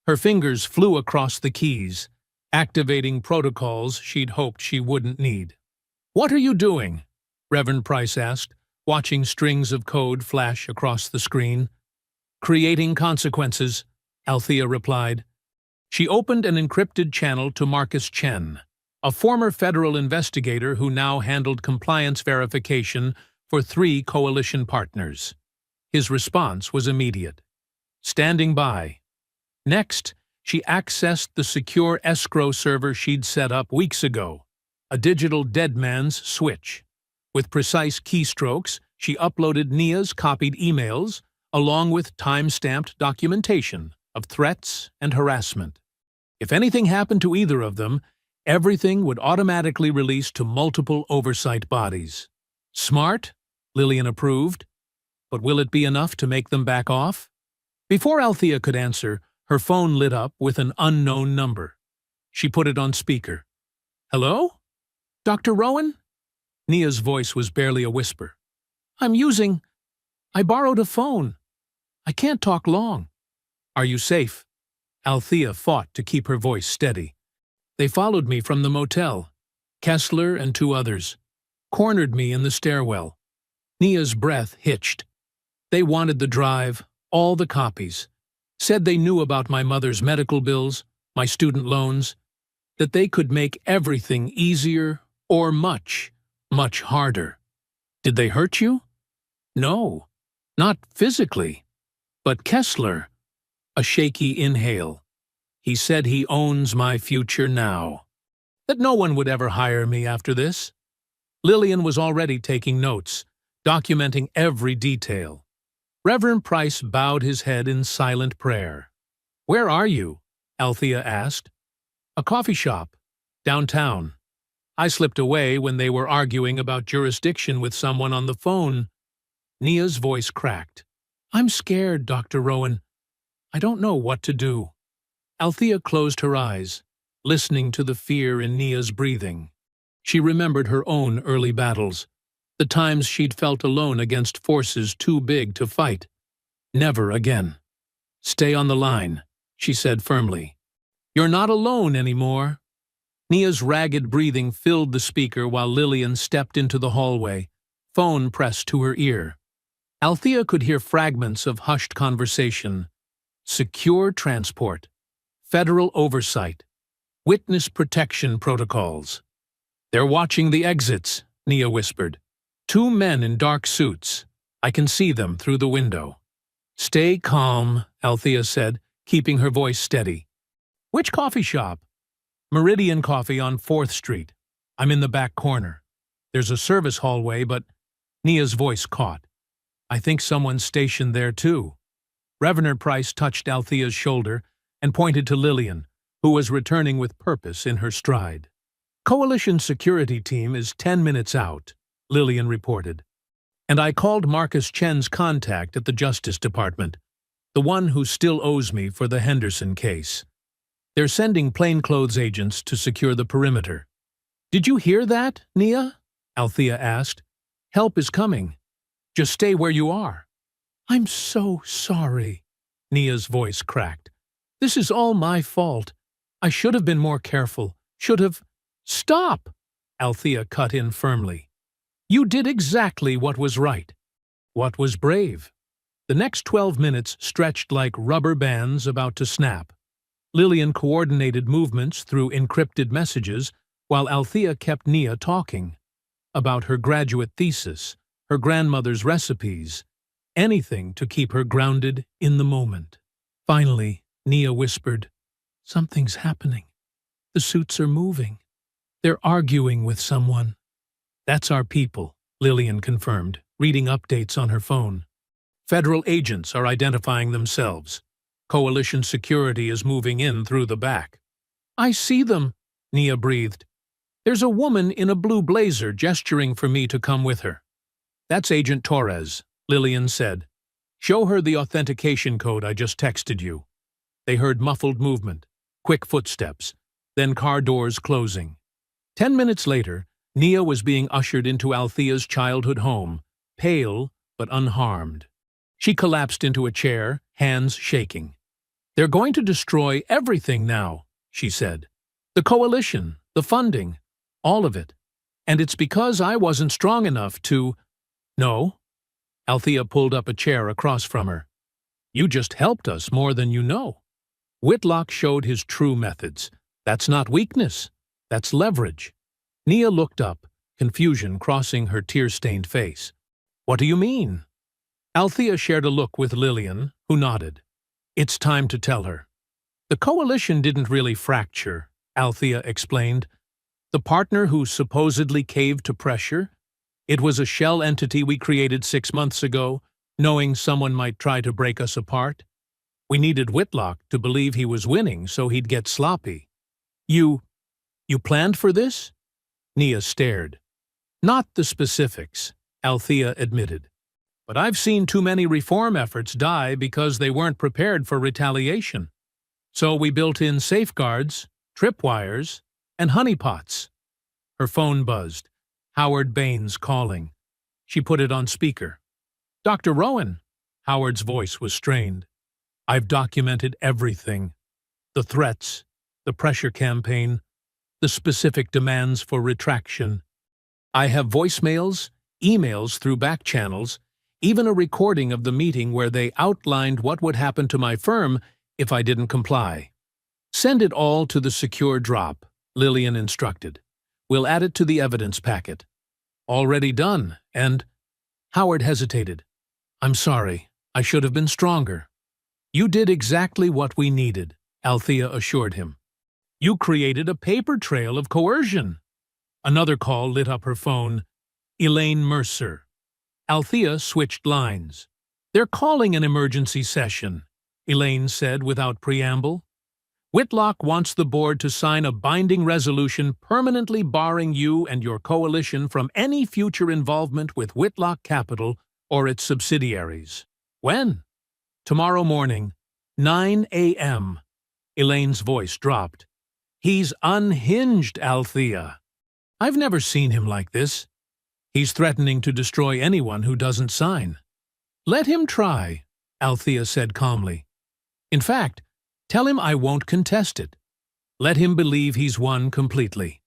Her fingers flew across the keys, activating protocols she'd hoped she wouldn't need. "What are you doing?" Reverend Price asked, watching strings of code flash across the screen. "Creating consequences," Althea replied. She opened an encrypted channel to Marcus Chen, a former federal investigator who now handled compliance verification for 3 coalition partners. His response was immediate. "Standing by." Next, she accessed the secure escrow server she'd set up weeks ago, a digital dead man's switch. With precise keystrokes, she uploaded Nia's copied emails, along with time-stamped documentation of threats and harassment. If anything happened to either of them, everything would automatically release to multiple oversight bodies. Smart, Lillian approved. But will it be enough to make them back off? Before Althea could answer, her phone lit up with an unknown number. She put it on speaker. "Hello? Dr. Rowan?" Nia's voice was barely a whisper. I borrowed a phone. I can't talk long." "Are you safe?" Althea fought to keep her voice steady. "They followed me from the motel. Kessler and 2 others. Cornered me in the stairwell." Nia's breath hitched. "They wanted the drive, all the copies. Said they knew about my mother's medical bills, my student loans, that they could make everything easier or much, much harder." "Did they hurt you?" "No, not physically. But Kessler," a shaky inhale, "he said he owns my future now. That no one would ever hire me after this." Lillian was already taking notes, documenting every detail. Reverend Price bowed his head in silent prayer. "Where are you?" Althea asked. "A coffee shop. Downtown. I slipped away when they were arguing about jurisdiction with someone on the phone." Nia's voice cracked. "I'm scared, Dr. Rowan. I don't know what to do." Althea closed her eyes, listening to the fear in Nia's breathing. She remembered her own early battles, the times she'd felt alone against forces too big to fight. Never again. "Stay on the line," she said firmly. "You're not alone anymore." Nia's ragged breathing filled the speaker while Lillian stepped into the hallway, phone pressed to her ear. Althea could hear fragments of hushed conversation. Secure transport. Federal oversight. Witness protection protocols. "They're watching the exits," Nia whispered. 2 men in dark suits. I can see them through the window." "Stay calm," Althea said, keeping her voice steady. "Which coffee shop?" "Meridian Coffee on 4th Street. I'm in the back corner. There's a service hallway, but—" Nia's voice caught. "I think someone's stationed there, too." Reverend Price touched Althea's shoulder and pointed to Lillian, who was returning with purpose in her stride. "Coalition security team is 10 minutes out," Lillian reported. "And I called Marcus Chen's contact at the Justice Department, the one who still owes me for the Henderson case. They're sending plainclothes agents to secure the perimeter." "Did you hear that, Nia?" Althea asked. "Help is coming. Just stay where you are." "I'm so sorry," Nia's voice cracked. "This is all my fault. I should have been more careful. Should have— Stop! Althea cut in firmly. You did exactly what was right. What was brave? The next 12 minutes stretched like rubber bands about to snap. Lillian coordinated movements through encrypted messages while Althea kept Nia talking about her graduate thesis, her grandmother's recipes, anything to keep her grounded in the moment. Finally, Nia whispered, Something's happening. The suits are moving. They're arguing with someone. That's our people, Lillian confirmed, reading updates on her phone. Federal agents are identifying themselves. Coalition security is moving in through the back. I see them, Nia breathed. There's a woman in a blue blazer gesturing for me to come with her. That's Agent Torres, Lillian said. Show her the authentication code I just texted you. They heard muffled movement, quick footsteps, then car doors closing. 10 minutes later, Nia was being ushered into Althea's childhood home, pale but unharmed. She collapsed into a chair, hands shaking. They're going to destroy everything now, she said. The coalition, the funding, all of it. And it's because I wasn't strong enough to— No. Althea pulled up a chair across from her. You just helped us more than you know. Whitlock showed his true methods. That's not weakness. That's leverage. Nia looked up, confusion crossing her tear-stained face. What do you mean? Althea shared a look with Lillian, who nodded. It's time to tell her. The coalition didn't really fracture, Althea explained. The partner who supposedly caved to pressure? It was a shell entity we created 6 months ago, knowing someone might try to break us apart. We needed Whitlock to believe he was winning so he'd get sloppy. You planned for this? Nia stared. Not the specifics, Althea admitted. But I've seen too many reform efforts die because they weren't prepared for retaliation. So we built in safeguards, tripwires, and honeypots. Her phone buzzed. Howard Baines calling. She put it on speaker. Dr. Rowan. Howard's voice was strained. I've documented everything. The threats, the pressure campaign, the specific demands for retraction. I have voicemails, emails through back channels, even a recording of the meeting where they outlined what would happen to my firm if I didn't comply. Send it all to the secure drop, Lillian instructed. We'll add it to the evidence packet. Already done, and— Howard hesitated. I'm sorry, I should have been stronger. You did exactly what we needed, Althea assured him. You created a paper trail of coercion. Another call lit up her phone. Elaine Mercer. Althea switched lines. They're calling an emergency session, Elaine said without preamble. Whitlock wants the board to sign a binding resolution permanently barring you and your coalition from any future involvement with Whitlock Capital or its subsidiaries. When? Tomorrow morning, 9 a.m. Elaine's voice dropped. He's unhinged, Althea. I've never seen him like this. He's threatening to destroy anyone who doesn't sign. Let him try, Althea said calmly. In fact, tell him I won't contest it. Let him believe he's won completely.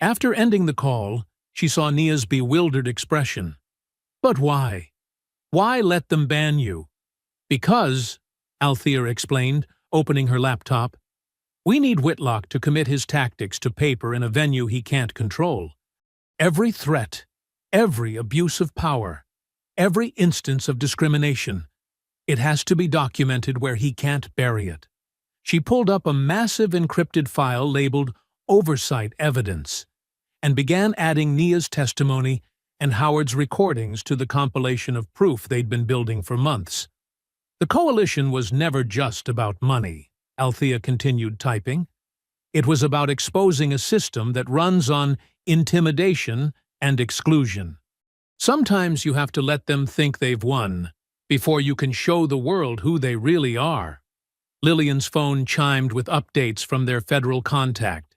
After ending the call, she saw Nia's bewildered expression. But why? Why let them ban you? Because, Althea explained, opening her laptop, we need Whitlock to commit his tactics to paper in a venue he can't control. Every threat, every abuse of power, every instance of discrimination, it has to be documented where he can't bury it. She pulled up a massive encrypted file labeled Oversight Evidence and began adding Nia's testimony and Howard's recordings to the compilation of proof they'd been building for months. The coalition was never just about money, Althea continued typing. It was about exposing a system that runs on intimidation and exclusion. Sometimes you have to let them think they've won before you can show the world who they really are. Lillian's phone chimed with updates from their federal contact.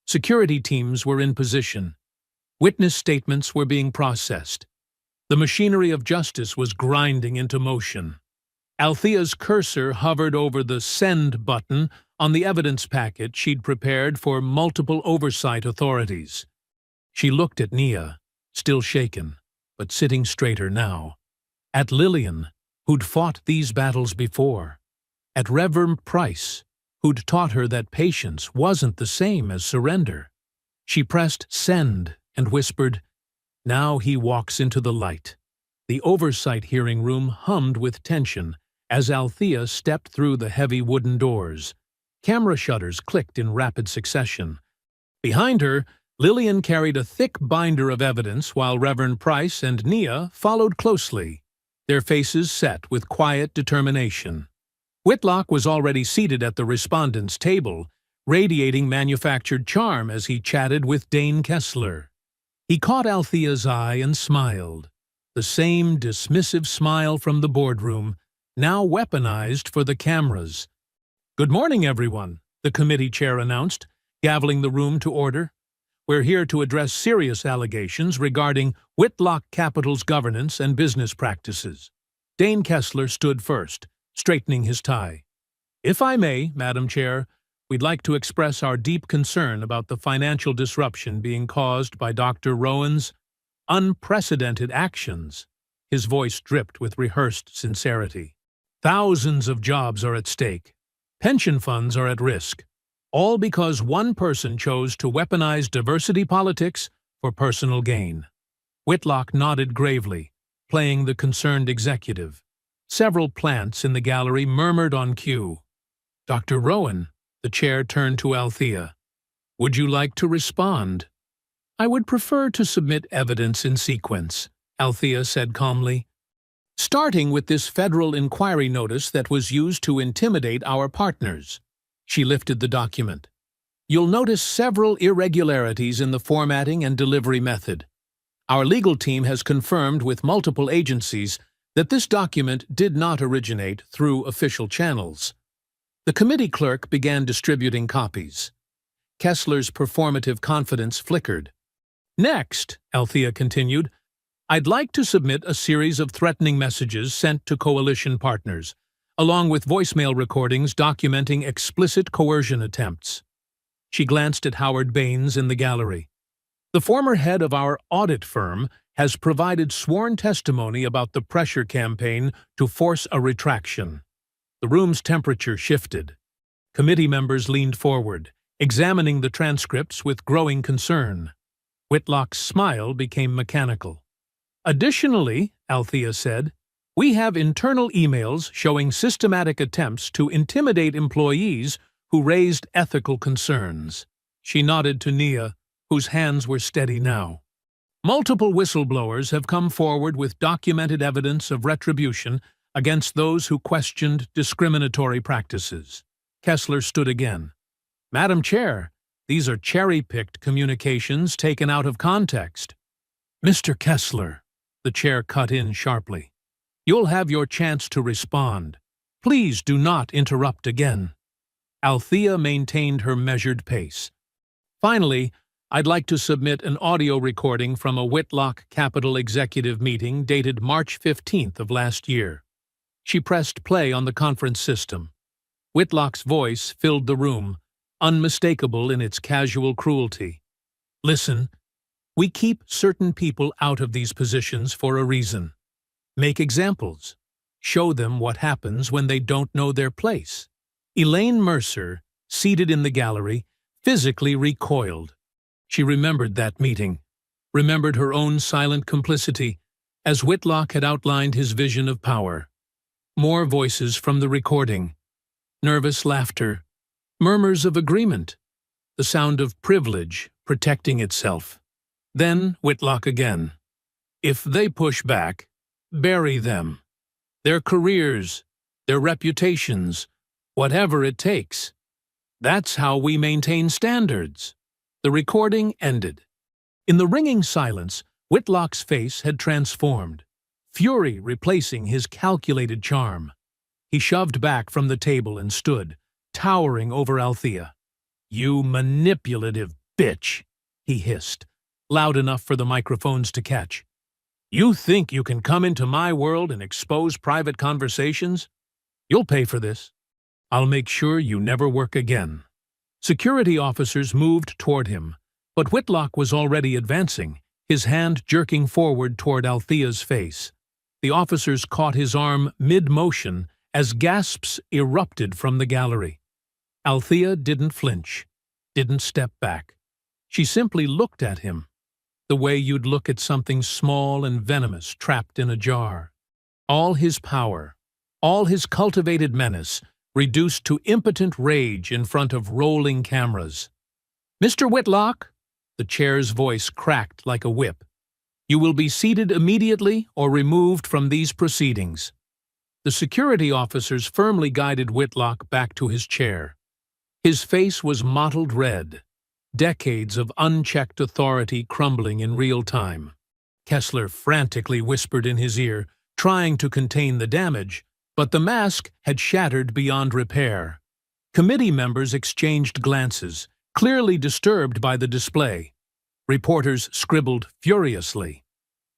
Security teams were in position. Witness statements were being processed. The machinery of justice was grinding into motion. Althea's cursor hovered over the send button on the evidence packet she'd prepared for multiple oversight authorities. She looked at Nia, still shaken, but sitting straighter now. At Lillian, who'd fought these battles before. At Reverend Price, who'd taught her that patience wasn't the same as surrender. She pressed send and whispered, "Now he walks into the light." The oversight hearing room hummed with tension as Althea stepped through the heavy wooden doors. Camera shutters clicked in rapid succession. Behind her, Lillian carried a thick binder of evidence while Reverend Price and Nia followed closely, their faces set with quiet determination. Whitlock was already seated at the respondents' table, radiating manufactured charm as he chatted with Dane Kessler. He caught Althea's eye and smiled, the same dismissive smile from the boardroom, now weaponized for the cameras. "Good morning, everyone," the committee chair announced, gaveling the room to order. "We're here to address serious allegations regarding Whitlock Capital's governance and business practices." Dane Kessler stood first, straightening his tie. "If I may, Madam Chair, we'd like to express our deep concern about the financial disruption being caused by Dr. Rowan's unprecedented actions." His voice dripped with rehearsed sincerity. "Thousands of jobs are at stake. Pension funds are at risk. All because one person chose to weaponize diversity politics for personal gain." Whitlock nodded gravely, playing the concerned executive. Several plants in the gallery murmured on cue. "Dr. Rowan," the chair turned to Althea. "Would you like to respond?" "I would prefer to submit evidence in sequence," Althea said calmly. "Starting with this federal inquiry notice that was used to intimidate our partners." She lifted the document. "You'll notice several irregularities in the formatting and delivery method. Our legal team has confirmed with multiple agencies that this document did not originate through official channels." The committee clerk began distributing copies. Kessler's performative confidence flickered. "Next," Althea continued, "I'd like to submit a series of threatening messages sent to coalition partners, along with voicemail recordings documenting explicit coercion attempts." She glanced at Howard Baines in the gallery. "The former head of our audit firm has provided sworn testimony about the pressure campaign to force a retraction." The room's temperature shifted. Committee members leaned forward, examining the transcripts with growing concern. Whitlock's smile became mechanical. "Additionally," Althea said, "we have internal emails showing systematic attempts to intimidate employees who raised ethical concerns." She nodded to Nia, whose hands were steady now. "Multiple whistleblowers have come forward with documented evidence of retribution against those who questioned discriminatory practices." Kessler stood again. "Madam Chair, these are cherry-picked communications taken out of context." "Mr. Kessler," the chair cut in sharply, "you'll have your chance to respond. Please do not interrupt again." Althea maintained her measured pace. "Finally, I'd like to submit an audio recording from a Whitlock Capital executive meeting dated March 15th of last year." She pressed play on the conference system. Whitlock's voice filled the room, unmistakable in its casual cruelty. "Listen, we keep certain people out of these positions for a reason. Make examples. Show them what happens when they don't know their place." Elaine Mercer, seated in the gallery, physically recoiled. She remembered that meeting, remembered her own silent complicity, as Whitlock had outlined his vision of power. More voices from the recording. Nervous laughter. Murmurs of agreement. The sound of privilege protecting itself. Then Whitlock again. "If they push back, bury them. Their careers, their reputations, whatever it takes. That's how we maintain standards." The recording ended. In the ringing silence, Whitlock's face had transformed, fury replacing his calculated charm. He shoved back from the table and stood, towering over Althea. "You manipulative bitch," he hissed, loud enough for the microphones to catch. "You think you can come into my world and expose private conversations? You'll pay for this." I'll make sure you never work again." Security officers moved toward him, but Whitlock was already advancing, his hand jerking forward toward Althea's face. The officers caught his arm mid-motion as gasps erupted from the gallery. Althea didn't flinch, didn't step back. She simply looked at him, the way you'd look at something small and venomous trapped in a jar. All his power, all his cultivated menace, reduced to impotent rage in front of rolling cameras. "Mr. Whitlock," the chair's voice cracked like a whip, "you will be seated immediately or removed from these proceedings." The security officers firmly guided Whitlock back to his chair. His face was mottled red, decades of unchecked authority crumbling in real time. Kessler frantically whispered in his ear, trying to contain the damage, but the mask had shattered beyond repair. Committee members exchanged glances, clearly disturbed by the display. Reporters scribbled furiously.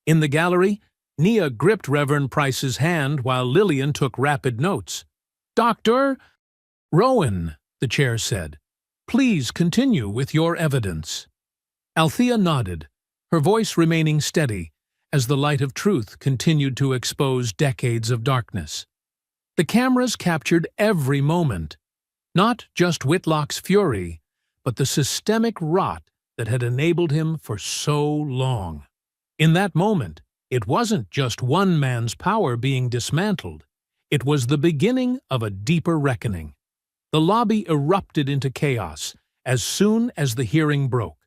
In the gallery, Nia gripped Reverend Price's hand while Lillian took rapid notes. "Dr. Rowan," the chair said, "please continue with your evidence." Althea nodded, her voice remaining steady as the light of truth continued to expose decades of darkness. The cameras captured every moment, not just Whitlock's fury, but the systemic rot that had enabled him for so long. In that moment, it wasn't just one man's power being dismantled. It was the beginning of a deeper reckoning. The lobby erupted into chaos as soon as the hearing broke.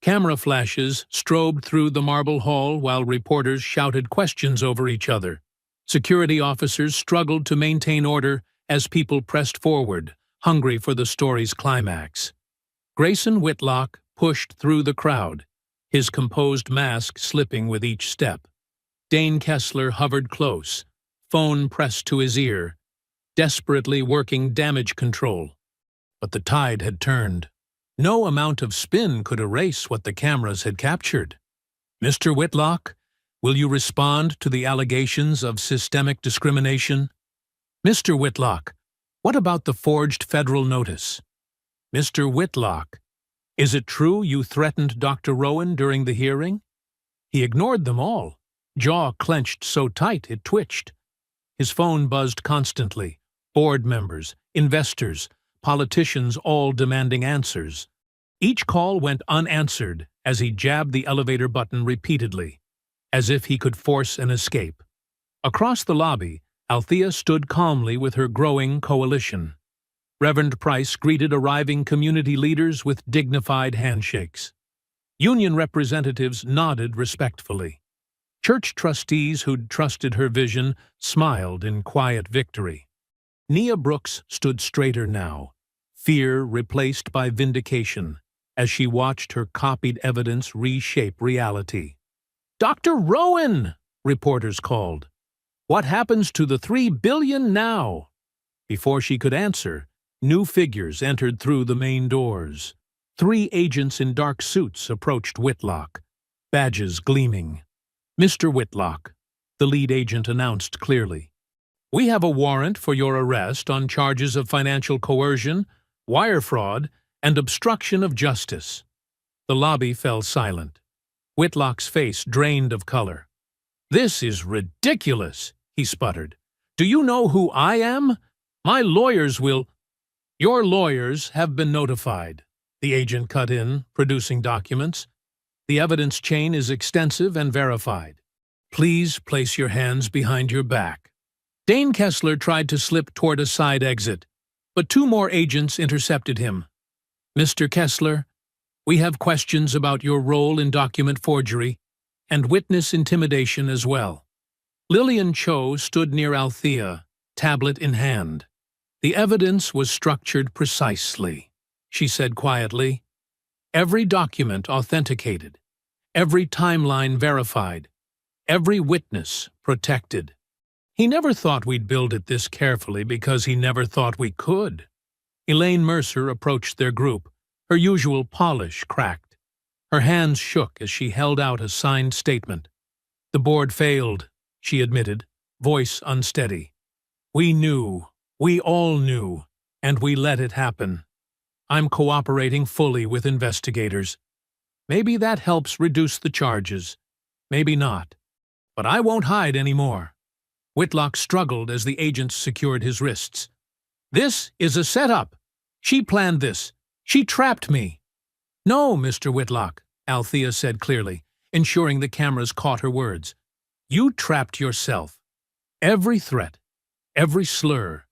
Camera flashes strobed through the marble hall while reporters shouted questions over each other. Security officers struggled to maintain order as people pressed forward, hungry for the story's climax. Grayson Whitlock pushed through the crowd, his composed mask slipping with each step. Dane Kessler hovered close, phone pressed to his ear, desperately working damage control. But the tide had turned. No amount of spin could erase what the cameras had captured. "Mr. Whitlock, will you respond to the allegations of systemic discrimination?" "Mr. Whitlock, what about the forged federal notice?" "Mr. Whitlock, is it true you threatened Dr. Rowan during the hearing?" He ignored them all, jaw clenched so tight it twitched. His phone buzzed constantly, board members, investors, politicians all demanding answers. Each call went unanswered as he jabbed the elevator button repeatedly, as if he could force an escape. Across the lobby, Althea stood calmly with her growing coalition. Reverend Price greeted arriving community leaders with dignified handshakes. Union representatives nodded respectfully. Church trustees who'd trusted her vision smiled in quiet victory. Nia Brooks stood straighter now, fear replaced by vindication, as she watched her copied evidence reshape reality. "Dr. Rowan!" reporters called. "What happens to the $3 billion now?" Before she could answer, new figures entered through the main doors. 3 agents in dark suits approached Whitlock, badges gleaming. "Mr. Whitlock," the lead agent announced clearly, "we have a warrant for your arrest on charges of financial coercion, wire fraud, and obstruction of justice." The lobby fell silent. Whitlock's face drained of color. "This is ridiculous," he sputtered. "Do you know who I am? My lawyers will—" "Your lawyers have been notified," the agent cut in, producing documents. "The evidence chain is extensive and verified. Please place your hands behind your back." Dane Kessler tried to slip toward a side exit, but 2 more agents intercepted him. "Mr. Kessler, we have questions about your role in document forgery and witness intimidation as well." Lillian Cho stood near Althea, tablet in hand. "The evidence was structured precisely," she said quietly. "Every document authenticated, every timeline verified, every witness protected. He never thought we'd build it this carefully because he never thought we could." Elaine Mercer approached their group, her usual polish cracked. Her hands shook as she held out a signed statement. "The board failed," she admitted, voice unsteady. We all knew, And we let it happen. I'm cooperating fully with investigators. Maybe that helps reduce the charges. Maybe not. But I won't hide anymore. Whitlock struggled as the agents secured his wrists. This is a setup. She planned this. She trapped me. No, Mr. Whitlock, Althea said clearly, ensuring the cameras caught her words. You trapped yourself. Every threat, every slur,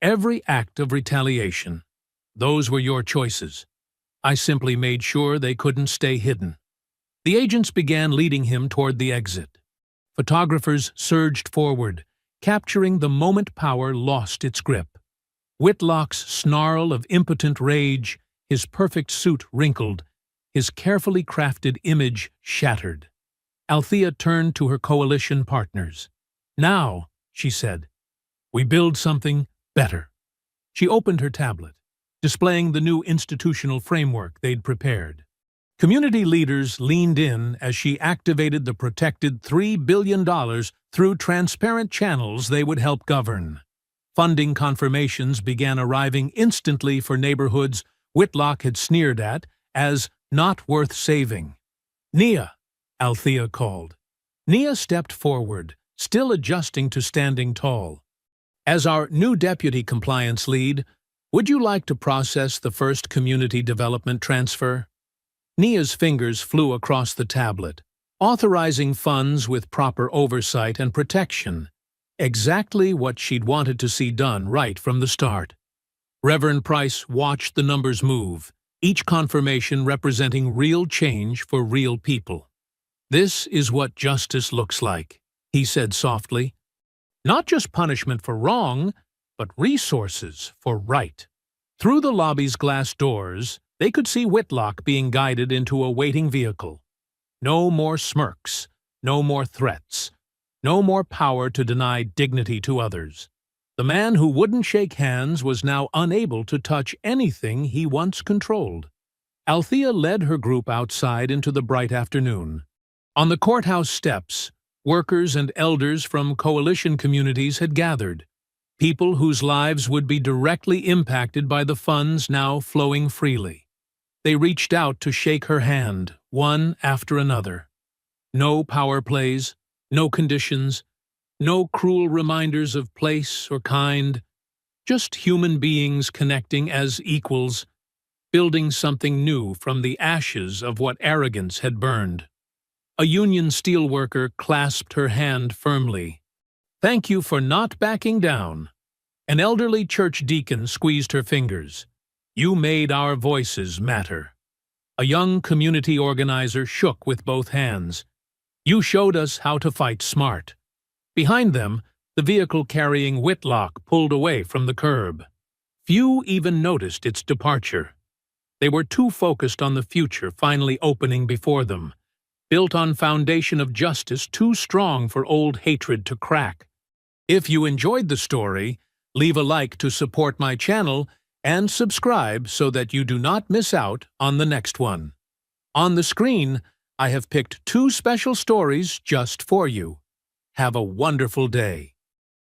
every act of retaliation. Those were your choices. I simply made sure they couldn't stay hidden. The agents began leading him toward the exit. Photographers surged forward, capturing the moment power lost its grip. Whitlock's snarl of impotent rage, his perfect suit wrinkled, his carefully crafted image shattered. Althea turned to her coalition partners. Now, she said, we build something better. She opened her tablet, displaying the new institutional framework they'd prepared. Community leaders leaned in as she activated the protected $3 billion through transparent channels they would help govern. Funding confirmations began arriving instantly for neighborhoods Whitlock had sneered at as not worth saving. Nia, Althea called. Nia stepped forward, still adjusting to standing tall. As our new deputy compliance lead, would you like to process the first community development transfer? Nia's fingers flew across the tablet, authorizing funds with proper oversight and protection. Exactly what she'd wanted to see done right from the start. Reverend Price watched the numbers move, each confirmation representing real change for real people. This is what justice looks like, he said softly. Not just punishment for wrong, but resources for right. Through the lobby's glass doors, they could see Whitlock being guided into a waiting vehicle. No more smirks, no more threats, no more power to deny dignity to others. The man who wouldn't shake hands was now unable to touch anything he once controlled. Althea led her group outside into the bright afternoon. On the courthouse steps, workers and elders from coalition communities had gathered, people whose lives would be directly impacted by the funds now flowing freely. They reached out to shake her hand, one after another. No power plays, no conditions, no cruel reminders of place or kind, just human beings connecting as equals, building something new from the ashes of what arrogance had burned. A union steelworker clasped her hand firmly. Thank you for not backing down. An elderly church deacon squeezed her fingers. You made our voices matter. A young community organizer shook with both hands. You showed us how to fight smart. Behind them, the vehicle carrying Whitlock pulled away from the curb. Few even noticed its departure. They were too focused on the future finally opening before them, built on foundation of justice too strong for old hatred to crack. If you enjoyed the story, leave a like to support my channel and subscribe so that you do not miss out on the next one. On the screen, I have picked 2 special stories just for you. Have a wonderful day.